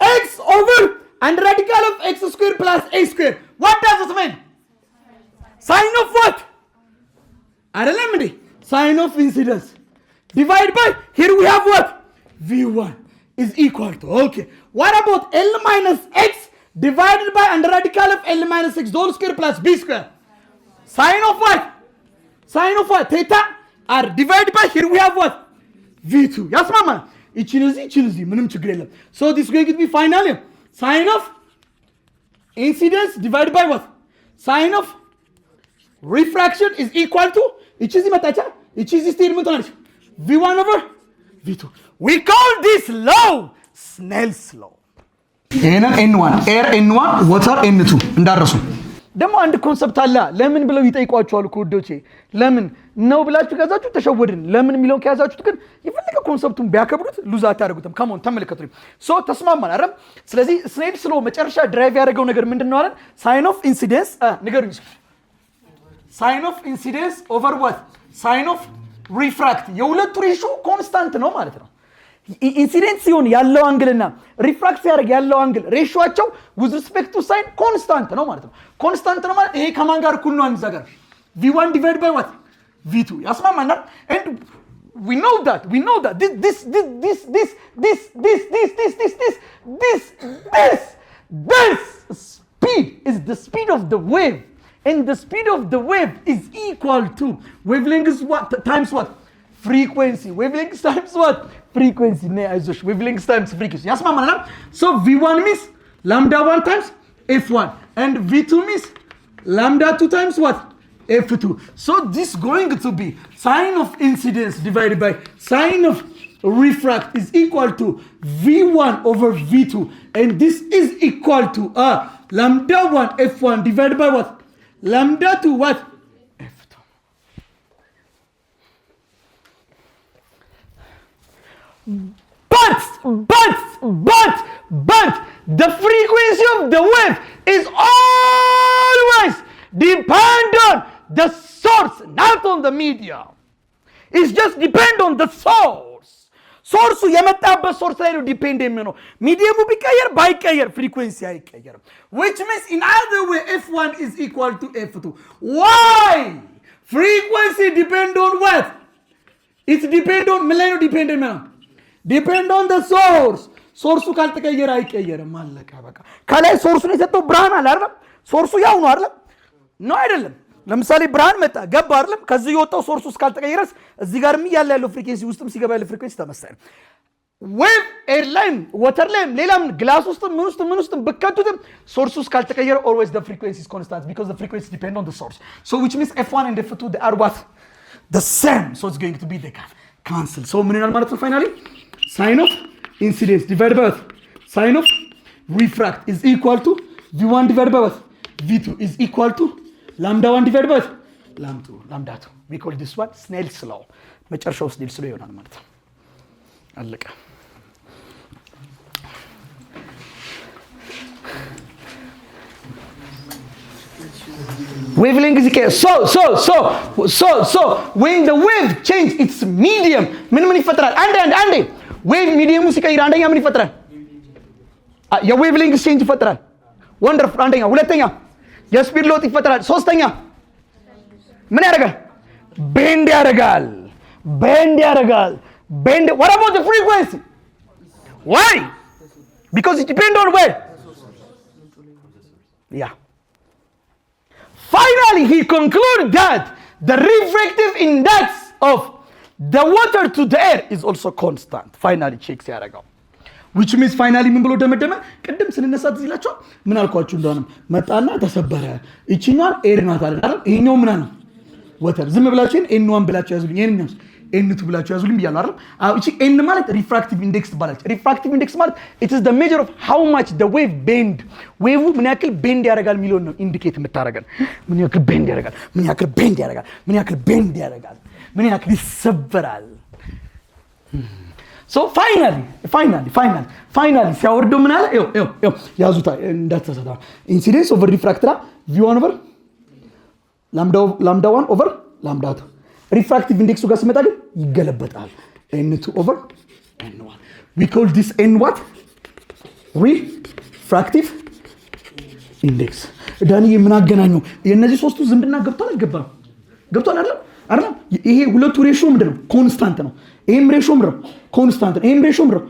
x over and radical of x square plus a square. What does it mean? Sine of what? አይደለም እንዴ? Sine of incidence. Divide by, here we have what? V1 is equal to, okay. What about L minus x divided by under radical of L minus x whole square plus b square? Sine of what? Sine of what? Theta r divided by, here we have what? V2. ያስማማል። ይቺን እዚህ ምንም ችግር የለም። So this is going to be finally sine of incidence divided by what? Sine of refraction is equal to, ይቺ እዚህ መጣቻ፣ ይቺ እዚህ ስትሄድ ምን ትሆናለች? V1 over V2. We call this law Snell's law. ይሄንን N1 air N1 water N2 እንዳረሱ። ደግሞ አንድ ኮንሰፕት አለ። ለምን ብለው ይጠይቋቸዋል እኮ ወዶቼ። ለምን ነው ብላችሁ ከያዛችሁ ተሸወድን። ለምን የሚለው ከያዛችሁት ግን የፈለገ ኮንሰፕቱን ቢያከብሩት ሉዝ አታደርጉትም። ካም ኦን ተመልከቱኝ። ሶ ተስማማን አይደል? ስለዚህ ስኔልስ ሎ መጨረሻ ድራይቭ ያደረገው ነገር ምንድነው አይደል? ሳይን ኦፍ ኢንሲደንስ ንገሩኝ። ሳይን ኦፍ ኢንሲደንስ ኦቨር ዋት? ሳይን ኦፍ ሪፍራክት። የሁለቱ ሬሾ ኮንስታንት ነው ማለት ነው። ኢንሲደንት ሲሆን ያለው አንግልና ሪፍራክት ሲያደርግ ያለው አንግል ሬሾአቸው with respect to sin ኮንስታንት ነው ማለት ነው። ኮንስታንት ነው ማለት ይሄ ከማን ጋር እኩል ነው? አንዛ ጋር v1 divided by what? v2 ያስማማናል። and we know that this speed is the speed of the wave, and the speed of the wave is equal to wavelength is what times what? Frequency. Wavelength times what? Frequency. Wavelength times frequency. Yes, mama. So V1 means lambda 1 times F1, and V2 means lambda 2 times what? F2. So this going to be sine of incidence divided by sine of refract is equal to V1 over V2, and this is equal to lambda 1 F1 divided by what? Lambda 2 what? But the frequency of the wave is always depend on the source, not on the medium. It's just depend on the source. Source የመጣበት source ላይ ነው depend የሚሆነው። ሚዲየሙ ቢቀየር ባይቀየር frequency አይቀየርም. Which means in either way F1 is equal to F2. Why? Frequency depend on what? It's depend on ምን ላይ ነው depend የሚሆነው? Depend on the source. ሶርሱ ካልተቀየረ አይቀየርም። አለቀ በቃ። ከላይ ሶርሱ ነው የሰጠው ብርሃን አለ አይደል? ሶርሱ ያው ነው አይደል? ነው አይደለም? ለምሳሌ ብርሃን መጣ ገባ አይደል? ከዚህ የወጣው ሶርሱ ካልተቀየረስ እዚህ ጋርም ያለው ፍሪኩዌንሲ ውስጥም ሲገባ ያለው ፍሪኩዌንሲ ተመሳሳይ ነው። ዌቭ ኤር ላይም ዋተር ላይም ሌላም ግላስ ውስጥ ምን ውስጥ በከቱትም ሶርሱ ካልተቀየረ always the frequency is constant because the frequency depend on the source. So which means F1 and F2 they are what? The same. So it's going to be the cancel. So ምን ይሆናል ማለት ነው finally? Sine of incidence divided by what? Sine of refract is equal to V1 divided by what? V2 is equal to lambda 1 divided by what? Lambda 2. We call this one Snell's law. መጨረሻው Snell's law ይሆናል ማለት ነው። አለቀ። Wavelength is equal. So when the wave change its medium ምን ይፈጠራል? አንዴ ዌቭ ሚዲየሙ ሲቀይር አንደኛ ምን ይፈጠራል? የዌቭ ሌንግዝ ቼንጅ ይፈጠራል። ወንደርፉል። አንደኛ። ሁለተኛ የስፒድ ሎት ይፈጠራል። ሶስተኛ ምን ያደርጋል? ቤንድ ያደርጋል። What about the frequency? Why? Because it depends on where? Yeah. Finally he concluded that the refractive index of the water to the air is also constant. Finally checks ያደርጋው which means finally ምን ብሎ ደመደመ? ቅድም ስንነሳት ይላችሁ ምን አልኳችሁ እንደሆነ መጣና ተሰበረ። እቺኛን ኤር ናት አይደል? ይሄኛው ምን ነው? ወተር። ዝም ብላችሁ N1 ብላችሁ ያዙልኝ። ይሄንኛው N2 ብላችሁ ያዙልኝ ብያለሁ አይደል? እቺ N ማለት ሪፍራክቲቭ ኢንዴክስ ትባላለች። ሪፍራክቲቭ ኢንዴክስ ማለት it is the measure of how much the wave bend. ዌቭ ምን ያክል ቤንድ ያደርጋል የሚለውን ነው ኢንዲኬት የምታደርገን። ምን ያክል ቤንድ ያደርጋል፣ ምን ያክል ይሰበራል። So finally ሲያወርደው ምን አለ? ያዙታ እንዳትሳሳታ። ኢንሲደንስ ኦቨር ሪፍራክትራ v1 ኦቨር lambda 1 ኦቨር lambda 2 ሪፍራክቲቭ ኢንዴክሱ ጋር ሲመጣ ግን ይገለበጣል። n2 ኦቨር N1. We call this N what? Refractive index. ዳኒ ምን አገናኙ? የነዚህ ሶስቱ ዝምድና ገብቷል አልገባም? ገብቷል አይደል? ይሄ ሁለቱ ሬሽዮ ምንድነው? ኮንስታንት ነው። ይሄም ሬሽዮ ምንድነው? ኮንስታንት ነው። ይሄም ሬሽዮ ምንድነው?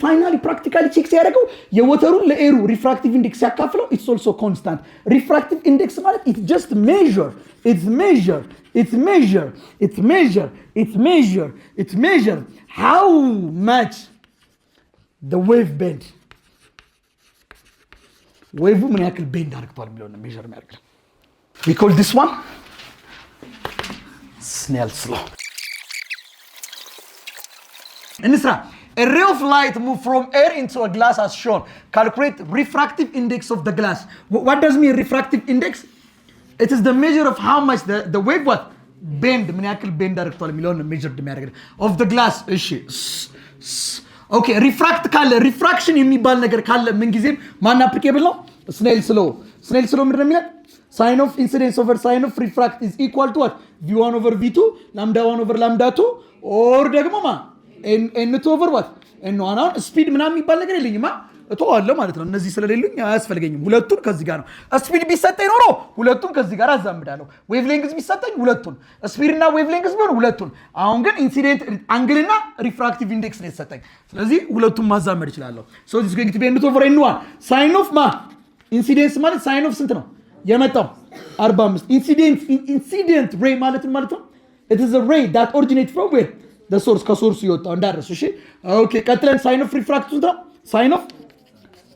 ፋይናሊ ፕራክቲካሊ ቼክ ሲያደርገው የወተሩን ለኤሩ ሪፍራክቲቭ ኢንዴክስ ያካፍለው ኢትስ ኦልሶ ኮንስታንት። ሪፍራክቲቭ ኢንዴክስ ማለት ኢት ጀስት ሜዥር how much the wave bend, ዌቭ ምን ያክል ቤንድ አድርጓል የሚለው ነው ሜዥር የሚያደርገው። we call this one Snell's law. እንስራ A ray of light move from air into a glass as shown. Calculate refractive index of the glass. What does mean refractive index? It is the measure of how much the wave what? Bend. ምን ያክል ቤንድ አድርጓል የሚለው ነው ሜዥር የሚያደርገው of the glass. እሺ ኦኬ ሪፍራክት ካለ ሪፍራክሽን የሚባል ነገር ካለ ምን ጊዜም ማን አፕሊኬብል ነው? ስኔልስ ሎ ምንድን ነው የሚለው? ሳይን ኦፍ ኢንሲደንስ ኦቨር ሳይን ኦፍ ሪፍራክት ኢዝ ኢኳል ቱ ዋት? v1 ኦቨር v2 ላምዳ 1 ኦቨር ላምዳ 2 ኦር ደግሞ n2 ኦቨር ዋት? n1። አሁን ስፒድ ምናምን የሚባል ነገር የለኝማ እተዋለሁ ማለት ነው። እነዚህ ስለሌሉኝ አያስፈልገኝም። ሁለቱን ከዚህ ጋር ነው ስፒድ ቢሰጠኝ ኖሮ ሁለቱን ከዚህ ጋር አዛምዳለሁ። ዌቭ ሌንግዝ ቢሰጠኝ ሁለቱን ስፒድ እና ዌቭ ሌንግዝ ቢሆን ሁለቱን። አሁን ግን ኢንሲደንት አንግል እና ሪፍራክቲቭ ኢንዴክስ ነው የተሰጠኝ። ስለዚህ ሁለቱን ማዛመድ እችላለሁ። ሶ ዲስ ጎይንግ ቱ ቢ n2 ኦቨር n1 ሳይን ኦፍ ኢንሲደንስ ማለት ሳይን ኦፍ ስንት ነው የመጣው? 45 ኢንሲደንት ሬይ ማለት ነው it is a ray that originates from where the source ከሶርሱ የወጣው እንዳረሱ። እሺ ኦኬ ቀጥለን ሳይን ኦፍ ሪፍራክት ስንት ነው? ሳይን ኦፍ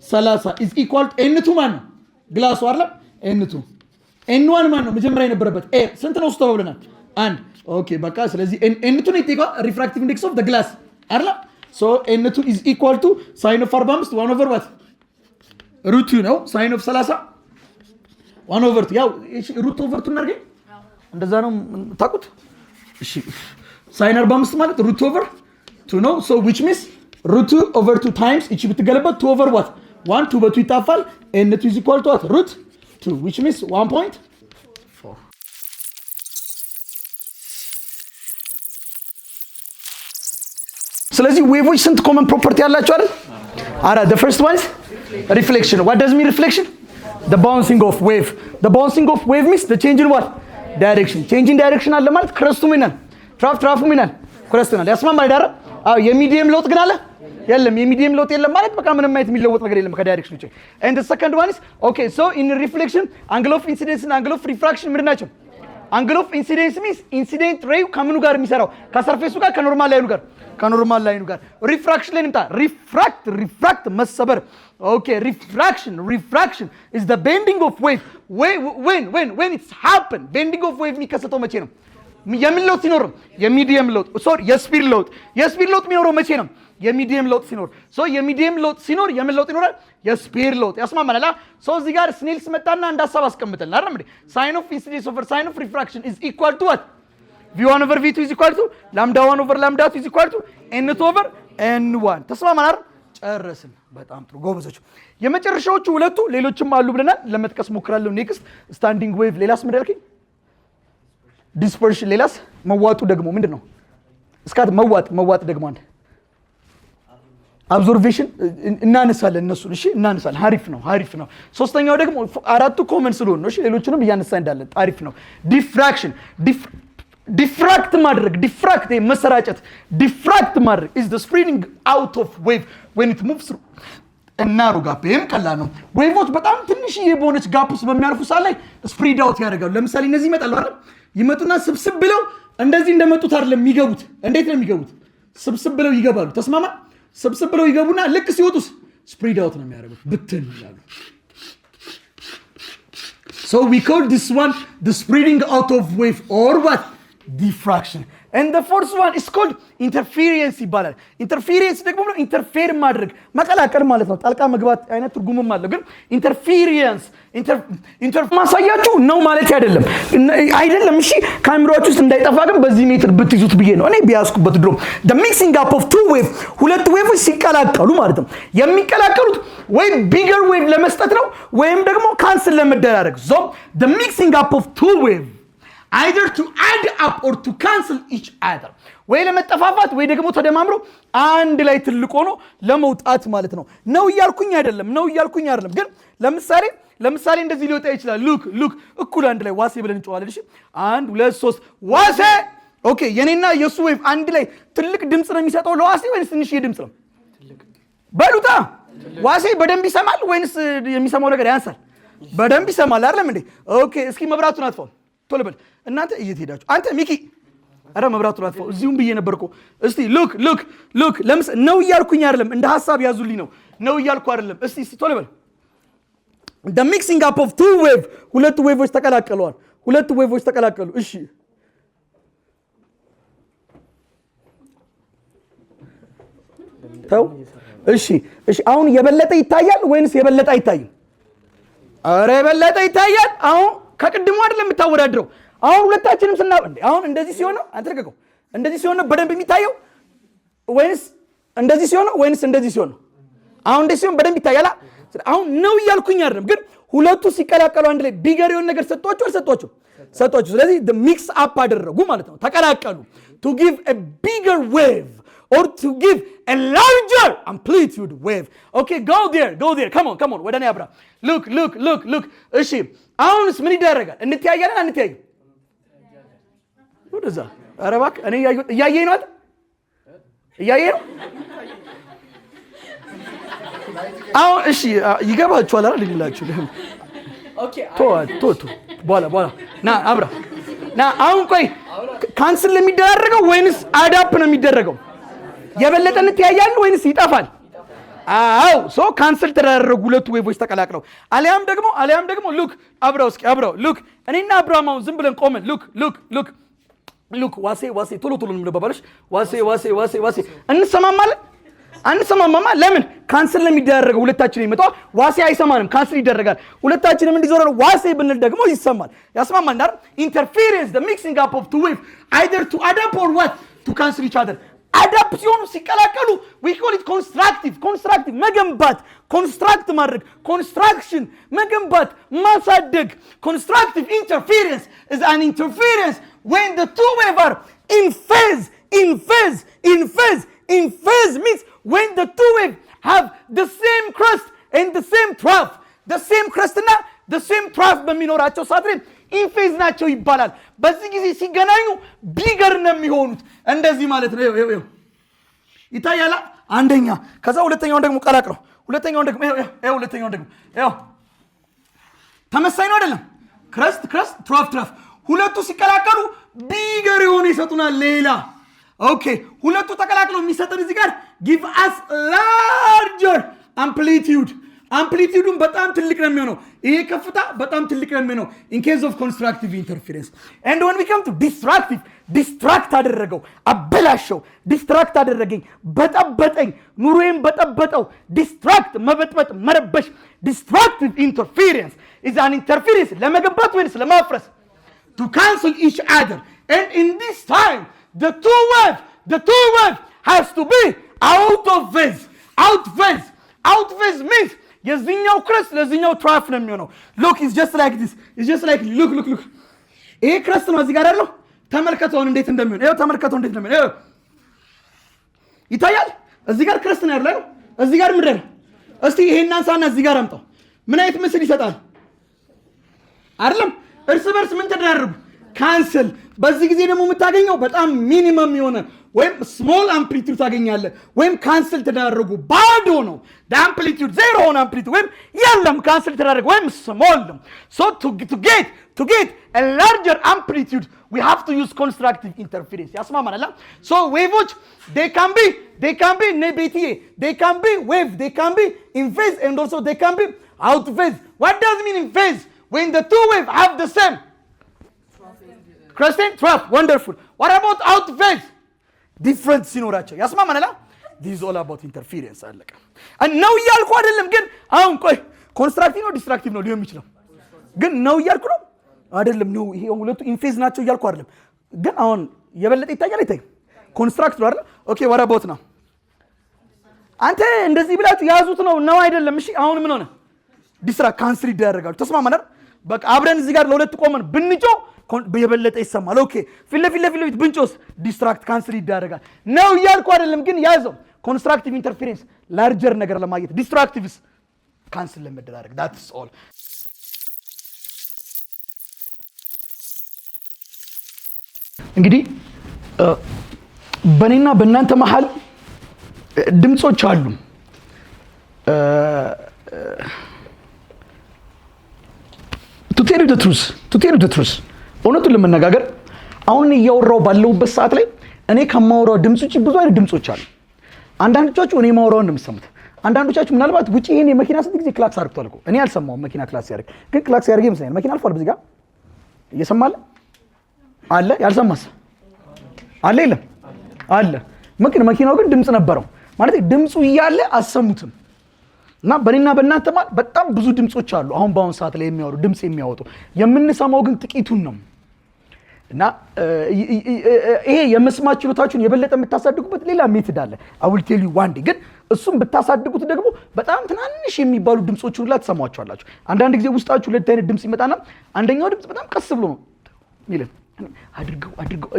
30 is equal to n2 ማን ነው? ግላሱ አይደል? n2 n1 ማን ነው? መጀመሪያ የነበረበት ኤር ስንት ነው ስታው ብለናል? አንድ ኦኬ በቃ ስለዚህ n2 ነው የጠየቀው ሪፍራክቲቭ ኢንዴክስ ኦፍ the glass አይደል? so n2 is equal to sin of 45 1 over what? ሩት ነው ሳይን ኦፍ 30 1 over 2 ያው ሩት ኦቨር 2 እናርገኝ እንደዛ ነው ታቁት። እሺ ሳይን 45 ማለት ሩት ኦቨር 2 ነው። so which means ሩት ኦቨር 2 times እቺ ብትገለበት 2 over what? 1 2 በ2 ይጣፋል n2 is equal to what? ሩት 2 which means 1.4. ስለዚህ ዌቮች ስንት ኮመን ፕሮፐርቲ ያላቸው አይደል? አራ the first one is reflection. What does mean reflection? The bouncing of wave. The bouncing of wave means the change in what? Direction. Change in direction አለ ማለት ክረስቱ ምናል ትራፉ ምናል ክረስቱናል ያስማማል አይደል? አዎ የሚዲየም ለውጥ ግን አለ የለም። የሚዲየም ለውጥ የለም ማለት በቃ ምንም አይነት የሚለወጥ ነገር የለም ከዳይሬክሽን ውጪ። and the second one is okay so in reflection angle of incidence and angle of refraction ምንድን ናቸው? angle of incidence means incident ray ከምኑ ጋር የሚሰራው ከሰርፌሱ ጋር ከኖርማል ላይኑ ጋር refraction ላይ እንታ refract መሰበር okay refraction is the bending of wave when it's happen bending of wave የሚከሰተው መቼ ነው? የምን ለውጥ ሲኖር? የሚዲየም ለውጥ ሶሪ የስፒድ ለውጥ የሚኖረው መቼ ነው? የሚዲየም ለውጥ ሲኖር። ሶ የሚዲየም ለውጥ ሲኖር የምን ለውጥ ይኖራል? የስፒድ ለውጥ ያስማማናል። ሶ እዚህ ጋር ስኔልስ መጣና አንድ ሐሳብ አስቀምጠልን አይደል እንዴ? ሳይን ኦፍ ኢንሲደንስ ኦቨር ሳይን ኦፍ ሪፍራክሽን ኢዝ ኢኳል ቱ ዋት? v1 over v2 is equal to lambda 1 over lambda 2 is equal to n2 over n1 ተስማማናል። ጨረስን። በጣም ጥሩ ጎበዞች። የመጨረሻዎቹ ሁለቱ ሌሎችም አሉ ብለናል። ለመጥቀስ ሞክራለሁ። ኔክስት ስታንዲንግ ዌቭ። ሌላስ ምን ያልከኝ? ዲስፐርሽን። ሌላስ? መዋጡ ደግሞ ምንድነው? እስካት መዋጥ ደግሞ አንድ አብዞርቬሽን እናነሳለን እነሱን። እሺ እናነሳለን። አሪፍ ነው። ሶስተኛው ደግሞ አራቱ ኮመን ስለሆነ ነው። እሺ ሌሎችንም እያነሳ እንዳለን አሪፍ ነው። ዲፍራክሽን ዲፍራክት ማድረግ መሰራጨት ዲፍራክት ማድረግ is the spreading out of wave when it moves through እናሩ ጋፕ። ይሄም ቀላል ነው። ዌቮች በጣም ትንሽዬ በሆነች ጋፕ ውስጥ በሚያርፉ ሰዓት ላይ ስፕሪድ አውት ያደርጋሉ። ለምሳሌ እነዚህ ይመጣሉ አይደል? ይመጡና ስብስብ ብለው እንደዚህ እንደመጡት አይደለም የሚገቡት። እንዴት ነው የሚገቡት? ስብስብ ብለው ይገባሉ። ተስማማ? ስብስብ ብለው ይገቡና ልክ ሲወጡስ ስፕሪድ አውት ነው የሚያደርጉት። ብትን ይላሉ። so we call this one the spreading out of wave or what? Diffraction. And the fourth one is called interference ይባላል። ኢንተርፌረንስ ደግሞ ነው ኢንተርፌር ማድረግ መቀላቀል ማለት ነው። ጣልቃ መግባት አይነት ትርጉምም አለው። ግን ኢንተርፌረንስ ማሳያችሁ ነው ማለት አይደለም። እሺ ካሜራዎች ውስጥ እንዳይጠፋ ግን በዚህ ሜትር ብትይዙት ብዬ ነው እኔ ቢያስኩበት ድሮ the mixing up of two wave ሁለት ዌቮች ሲቀላቀሉ ማለት ነው። የሚቀላቀሉት ወይ ቢገር ዌቭ ለመስጠት ነው ወይም ደግሞ ካንስል ለመደራረግ። so the mixing up of two wave either to add up or to cancel each other ወይ ለመጠፋፋት ወይ ደግሞ ተደማምሮ አንድ ላይ ትልቅ ሆኖ ለመውጣት ማለት ነው እያልኩኝ አይደለም ግን ለምሳሌ እንደዚህ ሊወጣ ይችላል ሉክ እኩል አንድ ላይ ዋሴ ብለን እንጨዋለን እሺ 1 2 3 ዋሴ ኦኬ የኔና የሱ ዌቭ አንድ ላይ ትልቅ ድምጽ ነው የሚሰጠው ለዋሴ ወይስ ትንሽ ድምጽ ነው በሉታ ዋሴ በደንብ ይሰማል ወይስ የሚሰማው ነገር ያንሳል በደንብ ይሰማል አይደል እንዴ ኦኬ እስኪ መብራቱን አጥፋው ቶሎ በል እናንተ እየተሄዳችሁ አንተ ሚኪ አረ መብራቱን አጥፋው እዚሁም ብዬ ነበርኮ እስቲ ሉክ ለምስ ነው እያልኩኝ አይደለም እንደ ሐሳብ ያዙልኝ ነው እያልኩ አይደለም እስቲ ቶሎ በል the mixing up of two wave ሁለት ዌቮች ተቀላቀሉ እሺ ተው እሺ አሁን የበለጠ ይታያል ወይንስ የበለጠ አይታይም አረ የበለጠ ይታያል አሁን ከቅድሙ አይደለም የምታወዳድረው አሁን ሁለታችንም አሁን እንደዚህ ሲሆን ነው አንተርከው እንደዚህ ሲሆን ነው በደንብ የሚታየው ወይንስ እንደዚህ ሲሆን ነው አሁን እንደዚህ ሲሆን በደንብ ይታያል አሁን ነው እያልኩኝ አይደለም ግን ሁለቱ ሲቀላቀሉ አንድ ላይ ቢገር የሆነ ነገር ሰጥቷቸው ስለዚህ the mix up አደረጉ ማለት ነው ተቀላቀሉ to give a bigger wave or to give a larger amplitude wave okay go there come on ወደኔ አብራ look እሺ አሁንስ ምን ይደረጋል እንተያያለን አንተያይ ወደዛ ኧረ እባክህ እኔ እያየኝ ነው አሁን እሺ ይገባችኋል አይደል ልላችሁ ኦኬ ቶ በኋላ ና አብራ ና አሁን ቆይ ካንስል ለሚደረገው ወይንስ አዳፕ ነው የሚደረገው የበለጠ እንተያያለን ወይንስ ይጣፋል አው ሶ ካንስል ተደረጉ ሁለቱ ዌቮች ተቀላቅለው አሊያም ደግሞ ሉክ አብራው ሉክ እኔና አብራማው ዝም ብለን ቆመን ሉክ ዋሴ ቶሎ ነው ለባባልሽ ዋሴ አንሰማማማ ለምን ካንስል ለሚደረገው ሁለታችን ይመጣው ዋሴ አይሰማንም ካንስል ይደረጋል ሁለታችንም እንዲዞረው ዋሴ ብንል ደግሞ ያስማማናል interference the mixing up of two wave either to adapt or what to cancel each other adapt ሲሆኑ ሲቀላቀሉ we call it constructive መገንባት construct ማድረግ construction መገንባት ማሳደግ constructive interference is an interference when the two wave are in phase means when the two wave have the same crust and the same trough እና the same trough በሚኖራቸው ሳትሬ ኢንፌዝ ናቸው ይባላል በዚህ ጊዜ ሲገናኙ ቢገር ነው የሚሆኑት እንደዚህ ማለት ነው ይሄው ይታያል አንደኛ ከዛ ሁለተኛውን ደግሞ ቀላቅለው ሁለተኛውን ደግሞ ይሄው ተመሳሳይ ነው አይደለም ክረስት ትራፍ ሁለቱ ሲቀላቀሉ ቢገር የሆነ ይሰጡናል ሌላ ኦኬ ሁለቱ ተቀላቅለው የሚሰጠን እዚህ ጋር give us larger amplitude በጣም ትልቅ ነው የሚሆነው ይሄ ከፍታ በጣም ትልቅ ነው የሚሆነው in case of constructive interference and when we come to distract አደረገው አበላሸው distract አደረገኝ በጠበጠኝ ኑሮዬን በጠበጠው distract መበጥበጥ መረበሽ destructive interference is an interference ለመገንባት ወይስ ለማፍረስ to cancel each other and in this time the two wave has to be out phase means የዚህኛው ክረስት ለዚህኛው ትራፍ ነው የሚሆነው look is just like this it's just like look ይሄ ክረስት ነው እዚህ ጋር ያለው ተመልከተው እንዴት እንደሚሆን ይኸው ይታያል እዚህ ጋር ክረስት ነው ያለው እዚህ ጋር ምንድነው እስቲ ይሄን አንሳና እዚህ ጋር አምጣው ምን አይነት ምስል ይሰጣል አይደለም እርስ በርስ ምን ተደራረቡ ካንስል በዚህ ጊዜ ደግሞ የምታገኘው በጣም ሚኒመም የሆነ ወይም ስሞል አምፕሊቲዩድ ታገኛለህ ወይም ካንስል ተደረጉ ባዶ ነው the amplitude zero on amplitude ወይም የለም ካንስል ተደረገ ወይም ስሞል ነው so to get a larger amplitude we have to use constructive interference ያስማማናል so waves they can be negative they can be wave they can be in phase and also they can be out phase what does mean in phase when the two waves have the same crescent trough wonderful what about out phase different ሲኖራቸው ያስማማናል this is all about interference አለቀ ነው ያልኩ አይደለም ግን አሁን ቆይ ኮንስትራክቲቭ ነው ዲስትራክቲቭ ነው ሊሆን ይችላል ግን ነው ያልኩ ነው አይደለም ነው ይሄ ሁለቱ ኢንፌዝ ናቸው ያልኩ አይደለም ግን አሁን የበለጠ ይታያል ኮንስትራክቲቭ አይደል ኦኬ what about ነው አንተ እንደዚህ ብላችሁ ያዙት ነው አይደለም እሺ አሁን ምን ሆነ ዲስትራክት ካንስል ይደረጋሉ ተስማማናል በቃ አብረን እዚህ ጋር ለሁለት ቆመን ብንጮ የበለጠ ይሰማል። ኦኬ ፊት ለፊት ብንጮስ ዲስትራክት ካንስል ይዳረጋል ነው እያልኩ አይደለም፣ ግን ያዘው ኮንስትራክቲቭ ኢንተርፌረንስ ላርጀር ነገር ለማግኘት ዲስትራክቲቭስ ካንስል ለመደራረግ that's all። እንግዲህ በእኔና በእናንተ መሀል ድምጾች አሉ። to tell you the truth እውነቱን ለመነጋገር አሁን እያወራው ባለውበት ሰዓት ላይ እኔ ከማወራው ድምጽ ውጪ ብዙ አይነት ድምጾች አሉ። አንዳንዶቻችሁ እኔ ማወራውን እንደምትሰሙት፣ አንዳንዶቻችሁ ምናልባት ውጪ ይሄን የመኪና ስንት ጊዜ ክላክስ አድርጓል እኮ እኔ አልሰማውም። መኪና ክላክስ ያደርግ ግን ክላክስ ያደርግ ይመስለኛል። መኪና አልፏል በዚህ ጋር እየሰማለ አለ። ያልሰማስ አለ የለም አለ። መኪናው ግን ድምጽ ነበረው ማለት ድምጹ እያለ አሰሙትም። እና በእኔና በእናንተ ማለት በጣም ብዙ ድምጾች አሉ አሁን በአሁን ሰዓት ላይ የሚያወሩ ድምጽ የሚያወጡ፣ የምንሰማው ግን ጥቂቱን ነው። እና ይሄ የመስማት ችሎታችሁን የበለጠ የምታሳድጉበት ሌላ ሜትድ አለ። I will tell you one day። ግን እሱም ብታሳድጉት ደግሞ በጣም ትናንሽ የሚባሉ ድምጾችን ሁላ ትሰማቸዋላችሁ። አንዳንድ ጊዜ ውስጣችሁ ሁለት አይነት ድምጽ ይመጣና አንደኛው ድምጽ በጣም ቀስ ብሎ ነው የሚለን አድርገው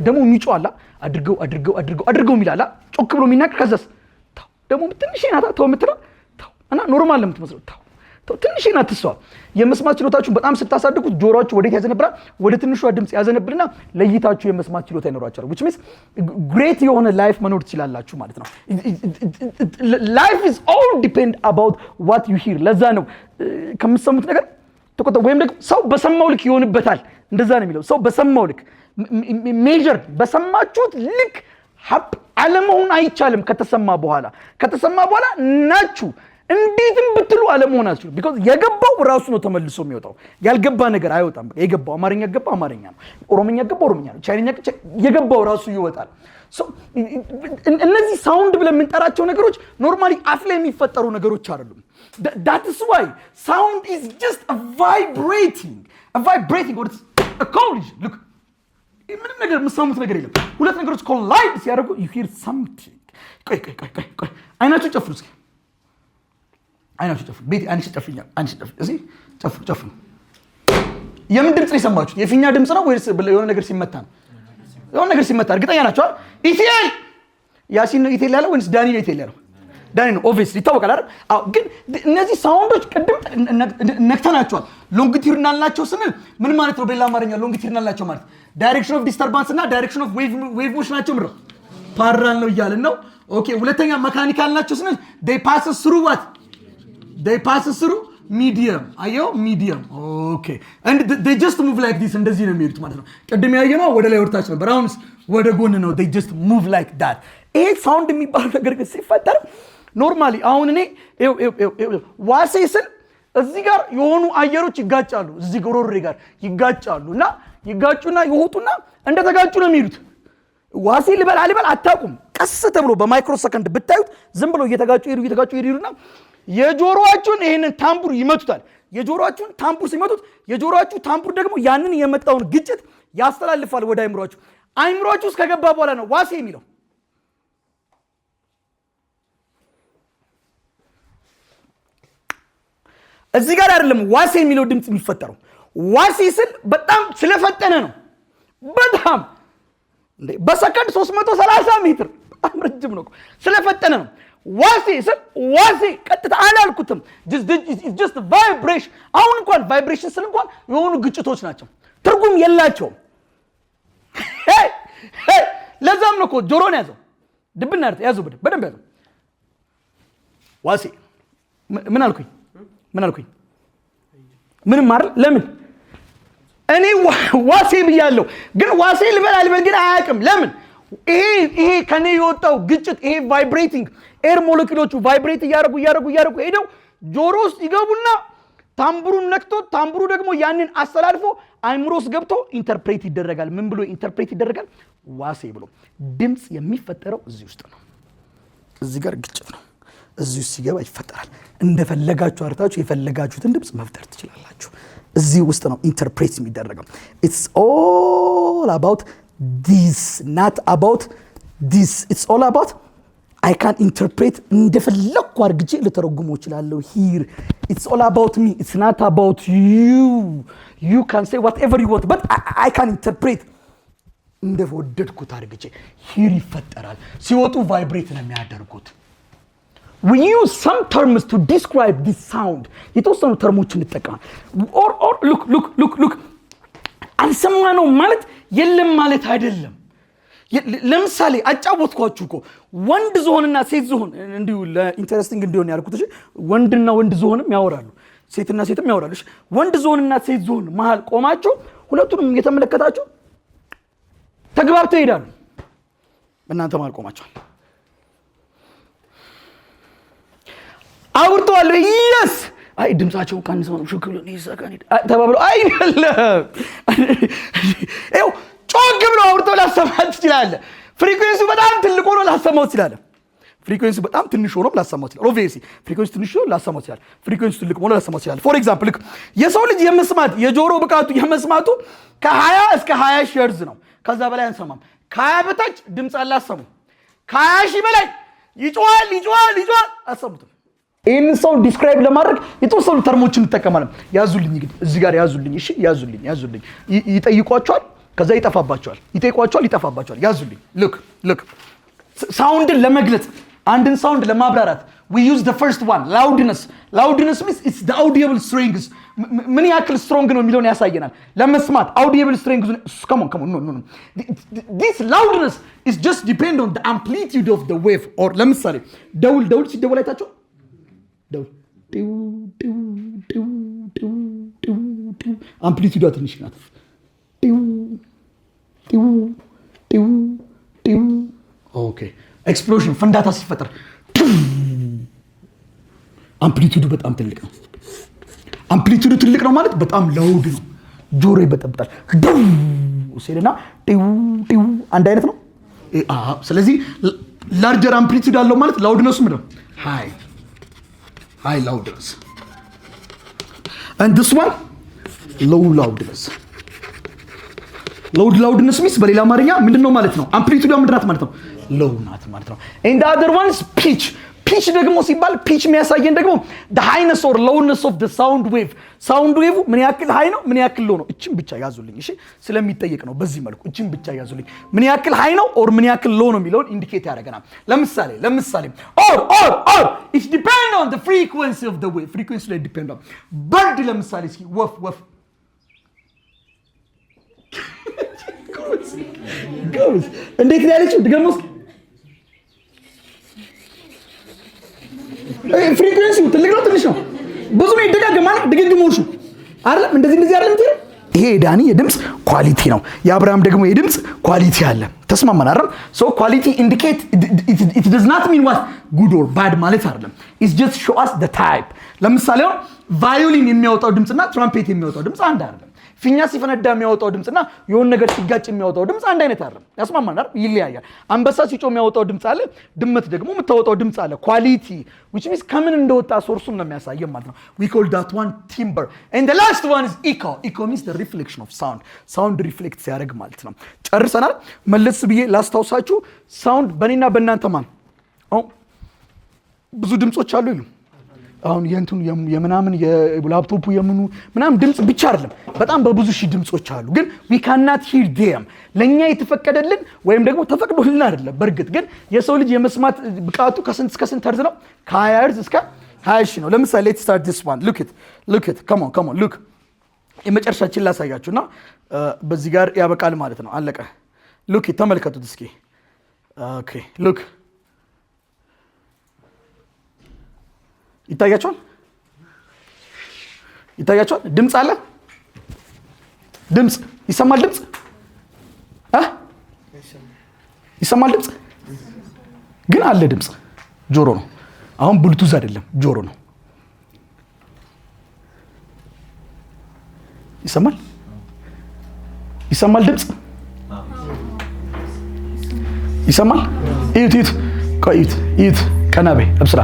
ደግሞ የሚጮህ አለ አድርገው የሚላል ጮክ ብሎ የሚናገር ከዛስ ታው ደግሞ ትንሽ ናታ ተው የምትለው ታው እና ኖርማል ለምትመስለው ታው ትንሽ ናት እሷ። የመስማት ችሎታችሁን በጣም ስታሳድጉት ጆሮአችሁ ወዴት ያዘነብራል? ወደ ትንሿ ድምጽ ያዘነብርና ለይታችሁ የመስማት ችሎታ ይኖራችኋል። which means great የሆነ ላይፍ መኖር ትችላላችሁ ማለት ነው። life is all depend about what you hear። ለዛ ነው ከምትሰሙት ነገር ወይም ደግሞ ሰው በሰማው ልክ ይሆንበታል። እንደዛ ነው የሚለው። ሰው በሰማው ልክ ሜጀር በሰማችሁት ልክ ሀብ አለመሆን አይቻልም። ከተሰማ በኋላ ናችሁ እንዴትም ብትሉ አለመሆናችሁ ቢኮዝ የገባው ራሱ ነው ተመልሶ የሚወጣው። ያልገባ ነገር አይወጣም። የገባው አማርኛ ገባ አማርኛ ነው፣ ኦሮምኛ ገባ ኦሮምኛ ነው፣ ቻይንኛ የገባው ራሱ ይወጣል። እነዚህ ሳውንድ ብለን የምንጠራቸው ነገሮች ኖርማሊ አፍ ላይ የሚፈጠሩ ነገሮች አይደሉም። that is why sound is just a vibrating or it's a collision. look ምንም ነገር የምትሰሙት ነገር የለም። ሁለት ነገሮች ኮላይድ ሲያደርጉ you hear something። ቆይ አይናችሁ ጨፍኑ እስኪ አይናችሁ ጨፍኑ። ቤት አንቺ ጨፍኛ አንቺ ጨፍ እዚህ ጨፍኑ። የምን ድምጽ ነው የሰማችሁት? የፊኛ ድምጽ ነው ወይስ የሆነ ነገር ሲመታ ነው? የሆነ ነገር ሲመታ እርግጠኛ ናችሁ? ኢቲኤል ያሲን ነው ኢቲኤል ያለው ወይስ ዳኒ ነው ኢቲኤል ያለው? ዳኒ ነው ኦብቪየስሊ ይታወቃል አይደል? አዎ። ግን እነዚህ ሳውንዶች ቅድም ነክተናቸዋል። ሎንጊቲዩድናል ናቸው ስንል ምን ማለት ነው? በሌላ አማርኛ ሎንጊቲዩድናል ናቸው ማለት ዳይሬክሽን ኦፍ ዲስተርባንስ እና ዳይሬክሽን ኦፍ ዌቭ ሞሽን ናቸው ምንድነው? ፓራል ነው እያልን ነው። ኦኬ። ሁለተኛ መካኒካል ናቸው ስንል they passes through what? they passes through medium። አየው medium። ኦኬ። and they just move like this። እንደዚህ ነው የሚሄዱት ማለት ነው። ቅድም ያየነው ወደ ላይ ወርታች ነበር። አሁንስ ወደ ጎን ነው። they just move like that። ይሄ ሳውንድ የሚባለው ነገር ግን ሲፈጠር ኖርማሊ አሁን እኔ ዋሴ ስል እዚህ ጋር የሆኑ አየሮች ይጋጫሉ፣ እዚህ ጎሮሬ ጋር ይጋጫሉ እና ይጋጩና ይወጡና እንደተጋጩ ነው የሚሄዱት። ዋሴ ልበል አልበል አታውቁም። ቀስ ተብሎ በማይክሮ ሰከንድ ብታዩት ዝም ብሎ እየተጋጩ ይሄዱና የጆሮአችሁን ይሄንን ታምቡር ይመቱታል። የጆሮአችሁን ታምቡር ሲመቱት የጆሮአችሁ ታምቡር ደግሞ ያንን የመጣውን ግጭት ያስተላልፋል ወደ አይምሮአችሁ። አይምሮአችሁ ውስጥ ከገባ በኋላ ነው ዋሴ የሚለው። እዚህ ጋር አይደለም ዋሴ የሚለው ድምጽ የሚፈጠረው። ዋሴ ስል በጣም ስለፈጠነ ነው። በጣም በሰከንድ 330 ሜትር በጣም ረጅም ነው፣ ስለፈጠነ ነው። ዋሴ ስል ዋሴ ቀጥታ አላልኩትም። just vibration። አሁን እንኳን ቫይብሬሽን ስል እንኳን የሆኑ ግጭቶች ናቸው፣ ትርጉም የላቸውም። ለዛም ነው እኮ ጆሮን ያዘው፣ ድብና ያዘው፣ በደንብ ያዘው። ዋሴ ምን አልኩኝ? ምንም አይደል? ለምን እኔ ዋሴ ብያለሁ፣ ግን ዋሴ ልበል ግን አያውቅም። ለምን? ይሄ ከኔ የወጣው ግጭት፣ ይሄ ቫይብሬቲንግ ኤር ሞለኪውሎቹ ቫይብሬት እያደረጉ ሄደው ጆሮ ውስጥ ይገቡና ታምቡሩን ነክቶ ታምቡሩ ደግሞ ያንን አስተላልፎ አይምሮ ውስጥ ገብቶ ኢንተርፕሬት ይደረጋል። ምን ብሎ ኢንተርፕሬት ይደረጋል? ዋሴ ብሎ። ድምጽ የሚፈጠረው እዚህ ውስጥ ነው። እዚህ ጋር ግጭት ነው፣ እዚህ ውስጥ ሲገባ ይፈጠራል። እንደፈለጋችሁ አርታችሁ የፈለጋችሁትን ድምጽ መፍጠር ትችላላችሁ። እዚህ ውስጥ ነው ኢንተርፕሬት የሚደረገው። it's all about this, not about this. it's all about I can interpret እንደፈለኩ አድርጌ ልተረጉመው እችላለሁ። Here it's all about me, it's not about you. You can say whatever you want, but I can interpret እንደወደድኩት አድርጌ። Here ይፈጠራል። ሲወጡ ቫይብሬት ነው የሚያደርጉት። We use some terms to describe this sound. የተወሰኑ ተርሞችን እንጠቀማለን። or look አልሰማነው ማለት የለም ማለት አይደለም። ለምሳሌ አጫወትኳችሁ እኮ ወንድ ዝሆንና ሴት ዝሆን እንዲሁ ለኢንተረስቲንግ እንዲሆን ያልኩት እሺ ወንድና ወንድ ዝሆንም ያወራሉ ሴትና ሴትም ያወራሉ እሺ ወንድ ዝሆንና ሴት ዝሆን መሃል ቆማችሁ ሁለቱንም እየተመለከታችሁ ተግባብተው ይሄዳሉ እናንተ መሃል ቆማችኋል አውርተዋል ይስ አይ ድምጻቸው ካንሰው ሽክሉን ይዘጋኒ ተባብለው አይደለም ኤው ጮክ ብሎ አውርተው ላሰማት ይችላል ፍሪኩዌንሲው በጣም ትልቅ ሆኖ ላሰማው ይችላል ፍሪኩዌንሲው በጣም ትንሽ ሆኖ ላሰማው ይችላል ኦብቪየስሊ ፍሪኩዌንሲው ትንሽ ሆኖ ላሰማው ይችላል ፍሪኩዌንሲው ትልቅ ሆኖ ላሰማው ይችላል ፎር ኤግዛምፕል የሰው ልጅ የመስማት የጆሮ ብቃቱ የመስማቱ ከ20 እስከ 20 ሄርዝ ነው ከዛ በላይ አንሰማም ከ20 በታች ድምጽ አላሰሙ ከ20 ሺህ በላይ ይጮሃል አሰሙትም ይህን ሰው ዲስክራይብ ለማድረግ የተወሰኑ ተርሞችን እንጠቀማለን ያዙልኝ ግን እዚህ ጋር ያዙልኝ እሺ ያዙልኝ ይጠይቋቸዋል ከዛ ይጠፋባቸዋል ያዙልኝ look ሳውንድን ለመግለጽ አንድን ሳውንድ ለማብራራት we use the first one loudness means it's the audible strings ምን ያክል ስትሮንግ ነው የሚለውን ያሳየናል ለመስማት audible strings come on no this loudness is just depend on the amplitude of the wave or ለምሳሌ ደውል ሲደወል አይታችሁ ደውል አምፕሊቲዩዷ ትንሽ ናት ኦኬ ኤክስፕሎዥን ፍንዳታ ሲፈጠር አምፕሊቲዩዱ በጣም ትልቅ ነው አምፕሊቲዩዱ ትልቅ ነው ማለት በጣም ላውድ ነው ጆሮ ይበጠብጣል ሲልና አንድ አይነት ነው ስለዚህ ላርጀር አምፕሊቲዩድ አለው ማለት ላውድነሱ ምንድነው high loudness and this one low loudness loudness means በሌላ አማርኛ ምንድነው ማለት ነው አምፕሊቲዩዱ ምንድናት ማለት ነው low ናት ማለት ነው and the other one is pitch ደግሞ ሲባል pitch የሚያሳየን ደግሞ the highness or lowness of the sound wave ምን ያክል ሃይ ነው ምን ያክል ሎው ነው እቺን ብቻ ያዙልኝ እሺ ስለሚጠየቅ ነው በዚህ መልኩ እቺን ብቻ ያዙልኝ ምን ያክል ሃይ ነው or ምን ያክል ሎው ነው የሚለውን ኢንዲኬት ያደርገናል ለምሳሌ or it depends on the frequency of the wave frequency ላይ depend on bird ለምሳሌ እስኪ ወፍ goes እንዴት ነው ያለችው ድገሙስ ፍሪኩዌንሲው ትልቅ ነው ትንሽ ነው ብዙ ነው ይደጋገማል ድግግሞሹ አይደለም እንደዚህ አይደለም ይሄ ዳኒ የድምጽ ኳሊቲ ነው የአብርሃም ደግሞ የድምጽ ኳሊቲ አለ ተስማማን አይደል so quality indicate it does not mean what good or bad ማለት አይደለም it's just show us the type ለምሳሌ ቫዮሊን የሚያወጣው ድምጽና ትራምፔት የሚያወጣው ድምጽ አንድ አይደለም ፊኛ ሲፈነዳ የሚያወጣው ድምጽና የሆነ ነገር ሲጋጭ የሚያወጣው ድምጽ አንድ አይነት አይደለም ያስማማን አይደል ይለያያል አንበሳ ሲጮ የሚያወጣው ድምጽ አለ ድመት ደግሞ የምታወጣው ድምጽ አለ ኳሊቲ which means ከምን እንደወጣ ሶርሱን ነው የሚያሳየው ማለት ነው we call that one timbre and the last one is echo means the reflection of sound reflects ያደርግ ማለት ነው ጨርሰናል መለስ ብዬ ላስታውሳችሁ ሳውንድ በእኔና በእናንተ ማን ብዙ ድምጾች አሉ ይሉ አሁን የእንቱን የምናምን የላፕቶፑ የምኑ ምናምን ድምጽ ብቻ አይደለም በጣም በብዙ ሺህ ድምጾች አሉ ግን we cannot hear them ለኛ የተፈቀደልን ወይም ደግሞ ተፈቅዶልን አይደለም በርግጥ ግን የሰው ልጅ የመስማት ብቃቱ ከስንት እስከ ስንት ሄርዝ ነው ከ20 ሄርዝ እስከ 20 ሺህ ነው ለምሳሌ let's start this one look it come on look የመጨረሻችን ላሳያችሁና በዚህ ጋር ያበቃል ማለት ነው አለቀ look it ተመልከቱት እስኪ okay look ይታያችኋል ድምጽ አለ ድምጽ ይሰማል ድምጽ ይሰማል ድምጽ ግን አለ ድምጽ ጆሮ ነው አሁን ብሉቱዝ አይደለም ጆሮ ነው ይሰማል ድምጽ ይሰማል እዩት ቀናቤ አብስራ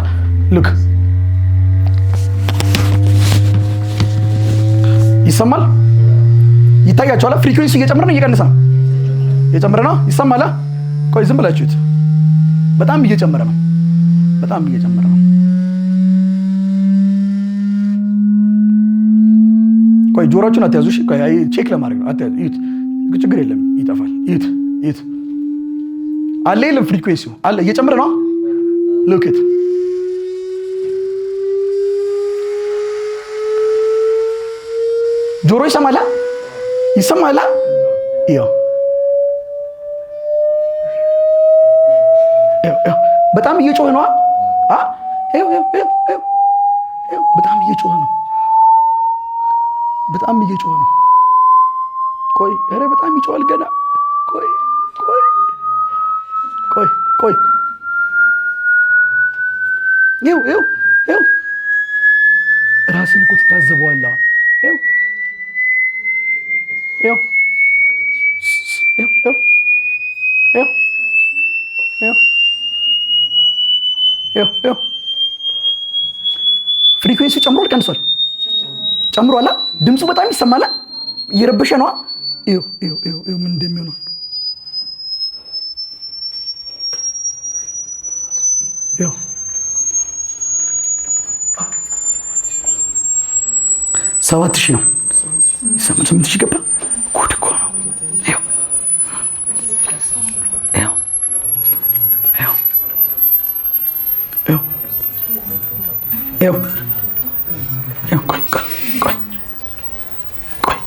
look ይሰማል ይታያችኋል ፍሪኩዌንሲ እየጨመረ ነው እየቀነሰ ነው ይሰማል ቆይ ዝም ብላችሁት በጣም እየጨመረ ነው በጣም እየጨመረ ነው። ቆይ ጆሮአችሁን አትያዙ እሺ። ቆይ ቼክ ለማድረግ ነው። አትያዙ። እዩት፣ ችግር የለም ይጠፋል። እዩት አለ የለም ፍሪኩዌንሲው አለ እየጨመረ ነው። ሉክ ኢት ጆሮ ይሰማል። ይኸው በጣም እየጮኸ ነው። በጣም እየጮኸ ነው። ቆይ ኧረ በጣም ይጮሃል ገና። ቆይ ይኸው ራስን እኮ ትታዘበዋለህ። ይኸው ፍሪኩዌንሲው ጨምሯል ቀንሷል? ጨምሯል። ድምፁ በጣም ይሰማል። እየረበሸ ነው። ይኸው ምን እንደሚሆነው ይኸው 7,000 ነው። 8,000 ገባ። ጉድ እኮ ነው።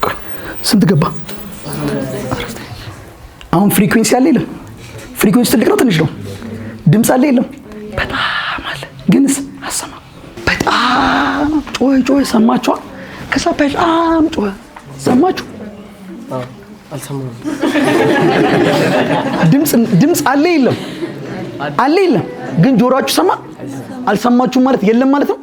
ቆይ ስንት ገባ? አሁን ፍሪኩዌንሲ አለ የለም? ፍሪኩዌንሲ ትልቅ ነው ትንሽ ነው? ድምፅ አለ የለም? በጣም አለ። ግንስ አሰማ። በጣም ጮኸ። ሰማችኋል? ከዛ በጣም ጮኸ። ሰማችሁ? አልሰማሁም። ድምፅ አለ የለም? አለ የለም? ግን ጆሮአችሁ ሰማ? አልሰማችሁም ማለት የለም ማለት ነው።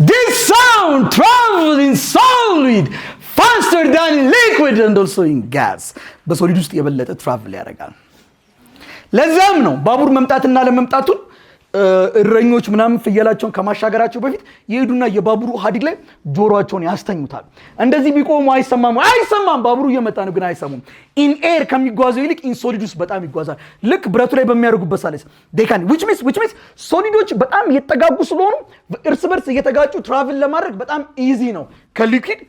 This sound travels in solid faster than liquid and also in gas. በሶሊድ ውስጥ የበለጠ ትራቭል ያደርጋል። ለዛም ነው ባቡር መምጣትና ለመምጣቱን እረኞች ምናምን ፍየላቸውን ከማሻገራቸው በፊት የሄዱና የባቡሩ ሀዲድ ላይ ጆሮአቸውን ያስተኙታል። እንደዚህ ቢቆሙ አይሰማም። ባቡሩ እየመጣ ነው ግን አይሰሙም። ኢን ኤር ከሚጓዘው ይልቅ ኢን ሶሊድ ውስጥ በጣም ይጓዛል። ልክ ብረቱ ላይ በሚያደርጉበት ሳለስ ዴካን which means ሶሊዶች በጣም እየተጠጋጉ ስለሆኑ እርስ በርስ እየተጋጩ ትራቭል ለማድረግ በጣም ኢዚ ነው ከሊኩዊድ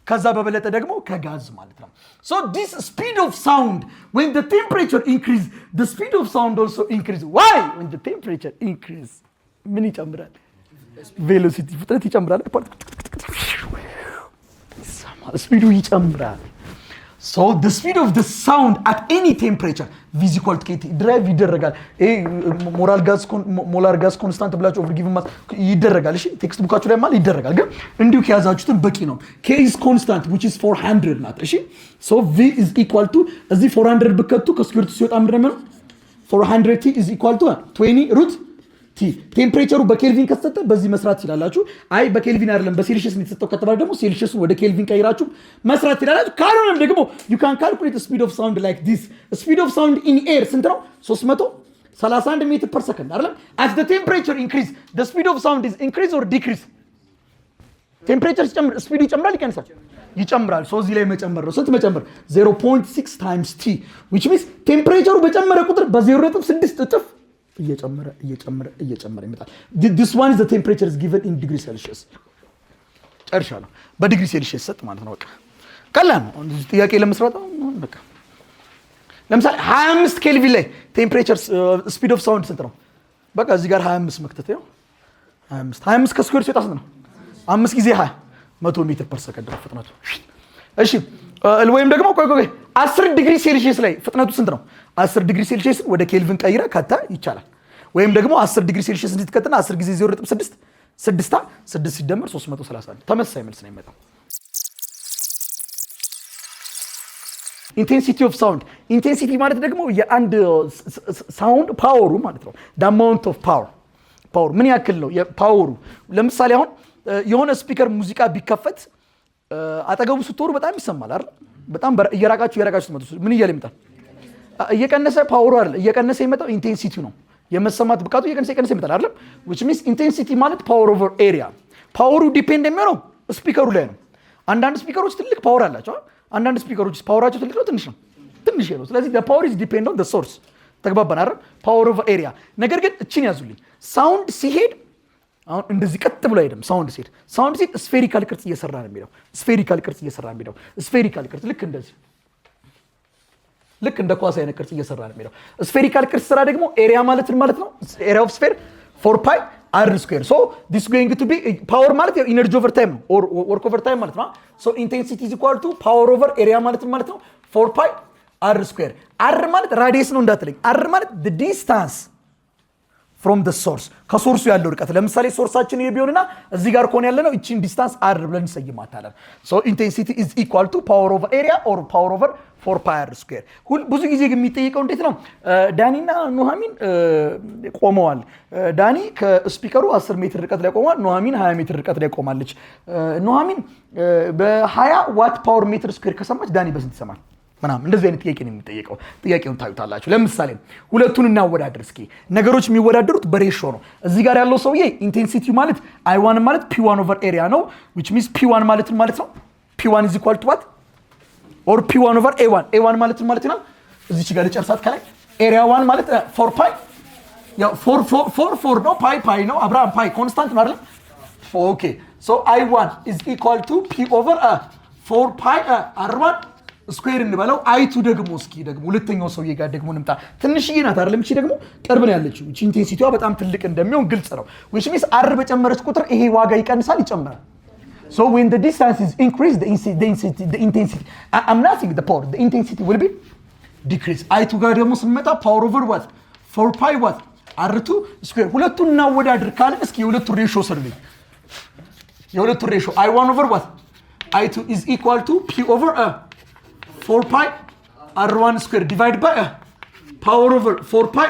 ከዛ በበለጠ ደግሞ ከጋዝ ማለት ነው። So this speed of sound when the temperature increase the speed of sound also increase. Why? When the temperature increase ምን ይጨምራል? ቬሎሲቲ ፍጥነት ይጨምራል። ስፒዱ ይጨምራል። So the speed of the sound at any temperature v is equal to kT ድራይቭ ይደረጋል። ሞላር ጋዝ ኮንስታንት ብላችሁ ኦቨር ጊቭን ማስ ይደረጋል። እሺ ቴክስት ቡካችሁ ላይ ማለት ይደረጋል። ግን እንዲሁ ከያዛችሁትን በቂ ነው። k is constant which is 400 ናት። እሺ so v is equal to እዚህ 400 ብከቱ ከስኩዌር ሲወጣ ምንድነው የሚሆነው? 400t is equal to 20 root ቲ ቴምፕሬቸሩ በኬልቪን ከተሰጠ በዚህ መስራት ይችላልላችሁ። አይ በኬልቪን አይደለም በሴልሺየስ ነው የተሰጠው ከተባለ ደግሞ ሴልሺየሱን ወደ ኬልቪን ቀይራችሁ መስራት ይችላልላችሁ። ካልሆነም ደግሞ you can calculate the speed of sound like this. speed of sound in air ስንት ነው? 331 ሜትር ፐር ሰከንድ አይደለም? as the temperature increase the speed of sound is increase or decrease? ቴምፕሬቸር ሲጨምር ስፒዱ ይጨምራል ይቀንሳል? ይጨምራል። ሶ እዚህ ላይ መጨመር ነው። ስንት መጨመር? 0.6 times t which means ቴምፕሬቸሩ በጨመረ ቁጥር በ0.6 እጥፍ እየጨመረ ይመጣል። this one is the temperature is given in degree celsius። ጨርሻለሁ። በዲግሪ ሴልሺየስ ሰጥ ማለት ነው። በቃ ቀላል ነው። ጥያቄ ለመስራት በቃ ለምሳሌ 25 ኬልቪን ላይ ቴምፕሬቸር ስፒድ ኦፍ ሳውንድ ስንት ነው? በቃ እዚህ ጋር 25 መክተት ነው። 25 ከስኩዌር ሲወጣ ስንት ነው? 5 ጊዜ 20 100 ሜትር ፐር ሰከንድ ነው ፍጥነቱ። እሺ ወይም ደግሞ ቆይ 10 ዲግሪ ሴልሺየስ ላይ ፍጥነቱ ስንት ነው? 10 ዲግሪ ሴልሺየስ ወደ ኬልቪን ቀይረ ከታ ይቻላል። ወይም ደግሞ 10 ዲግሪ ሴልሺየስ እንድትከተና 10 ጊዜ 0.6 6 ሲደመር 331 ተመሳሳይ መልስ ነው የሚመጣው። ኢንቴንሲቲ ኦፍ ሳውንድ ኢንቴንሲቲ ማለት ደግሞ የአንድ ሳውንድ ፓወሩ ማለት ነው። the amount of power ምን ያክል ነው የፓወሩ። ለምሳሌ አሁን የሆነ ስፒከር ሙዚቃ ቢከፈት አጠገቡ ስትወሩ በጣም ይሰማል አይደል? በጣም እየራቃችሁ ስትመጡ ምን እያለ ይመጣል? እየቀነሰ ፓወሩ አይደል? እየቀነሰ ይመጣው ኢንቴንሲቲው ነው። የመሰማት ብቃቱ እየቀነሰ ይመጣል አይደል? which means ኢንቴንሲቲ ማለት ፓወር ኦቨር ኤሪያ። ፓወሩ ዲፔንድ የሚሆነው ስፒከሩ ላይ ነው። አንዳንድ ስፒከሮች ትልቅ ፓወር አላቸው። አንዳንድ ስፒከሮች ፓወራቸው ትልቅ ነው ትንሽ ነው? ትንሽ ነው። ስለዚህ the power is depend on the source ተግባባን አይደል? power over area። ነገር ግን እቺን ያዙልኝ። ሳውንድ ሲሄድ አሁን እንደዚህ ቀጥ ብሎ አይደለም። ሳውንድ ሲሄድ ስፌሪካል ቅርጽ እየሰራ ነው የሚለው። ስፌሪካል ቅርጽ እየሰራ ነው የሚለው። ስፌሪካል ቅርጽ ልክ እንደዚህ ልክ እንደ ኳስ አይነት ቅርጽ እየሰራ ነው የሚለው። ስፌሪካል ቅርጽ ስራ ደግሞ ኤሪያ ማለት ነው። ኤሪያ ኦፍ ስፌር 4 ፓይ r ስኩዌር። ሶ this going to be power ማለት ኢነርጂ ኦቨር ታይም ነው or work over time ማለት ነው። ሶ ኢንቴንሲቲ is equal to power over area ማለት ነው 4 ፓይ r ስኩዌር። r ማለት ራዲየስ ነው እንዳትለኝ። r ማለት the distance from the source ከሶርሱ ያለው ርቀት። ለምሳሌ ሶርሳችን ይሄ ቢሆንና እዚህ ጋር ከሆነ ያለነው እቺን ዲስታንስ r ብለን እንሰይማታለን። ሶ ኢንቴንሲቲ is equal to power over area or power over 4 pi r ስኩዌር። ብዙ ጊዜ የሚጠይቀው እንዴት ነው? ዳኒና ኑሐሚን ቆመዋል። ዳኒ ከስፒከሩ 10 ሜትር ርቀት ላይ ቆሟል። ኑሐሚን 20 ሜትር ርቀት ላይ ቆማለች። ኑሐሚን በ20 ዋት ፓወር ሜትር ስኩዌር ከሰማች ዳኒ በስንት ይሰማል? ምናምን እንደዚህ አይነት ጥያቄ ነው የሚጠየቀው። ጥያቄውን ታዩታላችሁ። ለምሳሌ ሁለቱን እናወዳድር እስኪ። ነገሮች የሚወዳደሩት በሬሾ ነው። እዚህ ጋር ያለው ሰውዬ ኢንቴንሲቲ ማለት I1 ማለት P1 ኦቨር ኤሪያ ነው which means P1 ማለት ነው P1 is equal to what or P1 over A1 A1 ማለት ነው እዚች ጋር ልጨርሳት ከላይ ኤሪያ 1 ማለት 4 ፓይ ያው 4 ነው ፓይ ነው አብርሃም ፓይ ኮንስታንት ነው አይደል? ኦኬ ሶ I1 is equal to P over 4 ፓይ R1 ስኩዌር እንበለው። I2 ደግሞ እስኪ ደግሞ ሁለተኛው ሰውዬ ጋር ደግሞ እንምጣ። ትንሽዬ ናት አይደለም? እቺ ደግሞ ቅርብ ነው ያለችው። እቺ ኢንቴንሲቲዋ በጣም ትልቅ እንደሚሆን ግልጽ ነው። which means R በጨመረች ቁጥር ይሄ ዋጋ ይቀንሳል ይጨምራል። So when the distance is increased, the intensity, I'm not saying the power, the intensity will be decreased. I2 ጋር ደግሞ ስንመጣ power over what? 4 pi what? R2 square. ሁለቱን እናወዳድር ካልን እስኪ የሁለቱ ሬሾ ሰርልኝ። የሁለቱ ሬሾ I1 over what? I2 is equal to P over 4 pi R1 square divided by power over 4 pi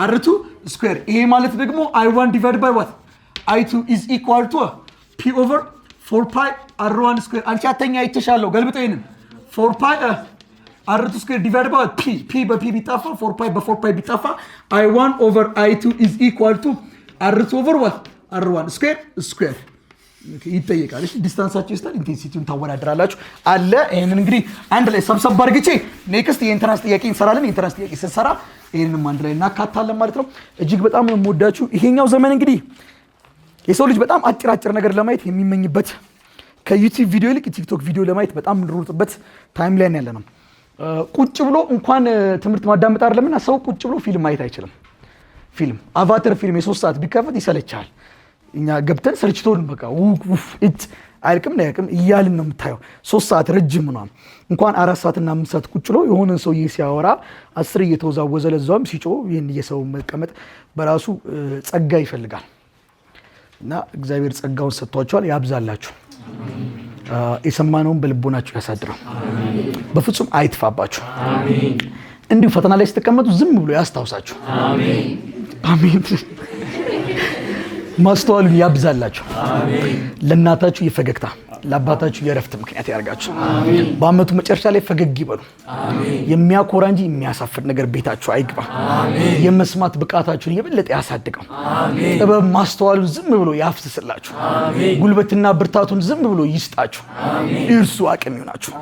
R2 square. ይሄ ማለት ደግሞ I1 divided by what? I2 is equal to P over 4 pi R1 square. አንቺ አተኛ ይተሻለው ገልብጠው ይሄንን 4 pi R2 square divided by P በP ቢጣፋ 4 pi በ4 pi ቢጣፋ I1 over I2 is equal to R2 over what? R1 square. ይጠየቃል። እሺ ዲስታንሳችሁ ይስታል ኢንቴንሲቲውን ታወዳድራላችሁ አለ። ይሄንን እንግዲህ አንድ ላይ ሰብሰብ አድርግቼ ኔክስት የኢንተራንስ ጥያቄ እንሰራለን። የኢንተራንስ ጥያቄ ስንሰራ ይሄንንም አንድ ላይ እናካታለን ማለት ነው። እጅግ በጣም ነው የምወዳችሁ። ይሄኛው ዘመን እንግዲህ የሰው ልጅ በጣም አጭር ነገር ለማየት የሚመኝበት ከዩቲዩብ ቪዲዮ ይልቅ ቲክቶክ ቪዲዮ ለማየት በጣም እንሮጥበት ታይም ላይ ያለ ነው። ቁጭ ብሎ እንኳን ትምህርት ማዳመጥ አይደለምና ሰው ቁጭ ብሎ ፊልም ማየት አይችልም። ፊልም አቫተር ፊልም የ3 ሰዓት ቢከፈት ይሰለቻል። እኛ ገብተን ሰልችቶን በቃ አይልቅም ላይቅም እያልን ነው የምታየው። 3 ሰዓት ረጅም ነው። እንኳን 4 ሰዓትና 5 ሰዓት ቁጭ ብሎ የሆነን ሰውዬ ሲያወራ 10 እየተወዛወዘ ለዛውም ሲጮህ ይሄን የሰው መቀመጥ በራሱ ጸጋ ይፈልጋል። እና እግዚአብሔር ጸጋውን ሰጥቷቸዋል። ያብዛላችሁ። የሰማነውን በልቦናችሁ ያሳድረው። በፍጹም አይጥፋባችሁ። እንዲሁ ፈተና ላይ ስትቀመጡ ዝም ብሎ ያስታውሳችሁ። አሜን። ማስተዋሉን ያብዛላችሁ። ለእናታችሁ የፈገግታ ለአባታችሁ የረፍት ምክንያት ያርጋችሁ። በአመቱ መጨረሻ ላይ ፈገግ ይበሉ። የሚያኮራ እንጂ የሚያሳፍር ነገር ቤታችሁ አይግባ። የመስማት ብቃታችሁን የበለጠ ያሳድገው። ጥበብ ማስተዋሉን ዝም ብሎ ያፍስስላችሁ። ጉልበትና ብርታቱን ዝም ብሎ ይስጣችሁ። እርሱ አቅም ይሆናችሁ።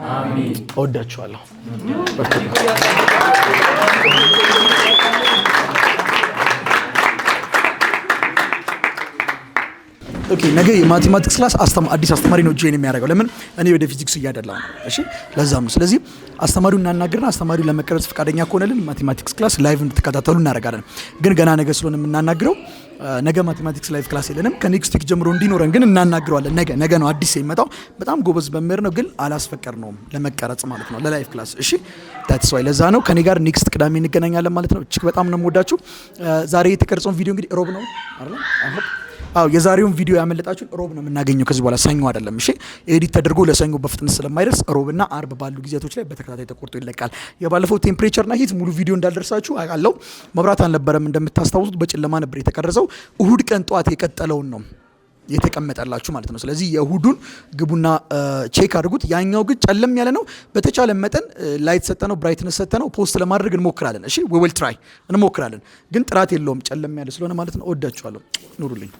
እወዳችኋለሁ። ኦኬ ነገ የማቴማቲክስ ክላስ አዲስ አስተማሪ ነው ጆይን የሚያደርገው። ለምን እኔ ወደ ፊዚክስ እያደላው ነው። እሺ ለዛም ነው። ስለዚህ አስተማሪውን እናናግርና አስተማሪው ለመቀረጽ ፈቃደኛ ከሆነልን ማቴማቲክስ ክላስ ላይቭ እንድትከታተሉ እናደርጋለን። ግን ገና ነገ ስለሆነ የምናናግረው ነገ ማቴማቲክስ ላይቭ ክላስ የለንም። ከኔክስት ዊክ ጀምሮ እንዲኖረን ግን እናናግረዋለን። ነገ ነው አዲስ የሚመጣው። በጣም ጎበዝ መምህር ነው፣ ግን አላስፈቀድነውም ለመቀረጽ ማለት ነው ለላይቭ ክላስ። እሺ ታትስ ዋይ ለዛ ነው። ከኔ ጋር ኔክስት ቅዳሜ እንገናኛለን ማለት ነው። እጅግ በጣም ነው የምወዳችሁ። ዛሬ የተቀረጸውን ቪዲዮ እንግዲህ ሮብ ነው አይደል? የዛሬውን ቪዲዮ ያመለጣችሁን ሮብ ነው የምናገኘው ከዚህ በኋላ ሰኞ አይደለም። እሺ ኤዲት ተደርጎ ለሰኞ በፍጥነት ስለማይደርስ ሮብና አርብ ባሉ ጊዜያቶች ላይ በተከታታይ ተቆርጦ ይለቃል። የባለፈው ቴምፕሬቸርና ሂት ሙሉ ቪዲዮ እንዳልደርሳችሁ አውቃለሁ። መብራት አልነበረም እንደምታስታውሱት፣ በጨለማ ነበር የተቀረጸው። እሁድ ቀን ጠዋት የቀጠለውን ነው የተቀመጠላችሁ ማለት ነው። ስለዚህ የእሁዱን ግቡና ቼክ አድርጉት። ያኛው ግን ጨለም ያለ ነው። በተቻለ መጠን ላይት ሰጠነው፣ ብራይትነስ ሰጠነው፣ ፖስት ለማድረግ እንሞክራለን። እሺ we will try እንሞክራለን፣ ግን ጥራት የለውም ጨለም ያለ ስለሆነ ማለት ነው። እወዳችኋለሁ። ኑሩልኝ።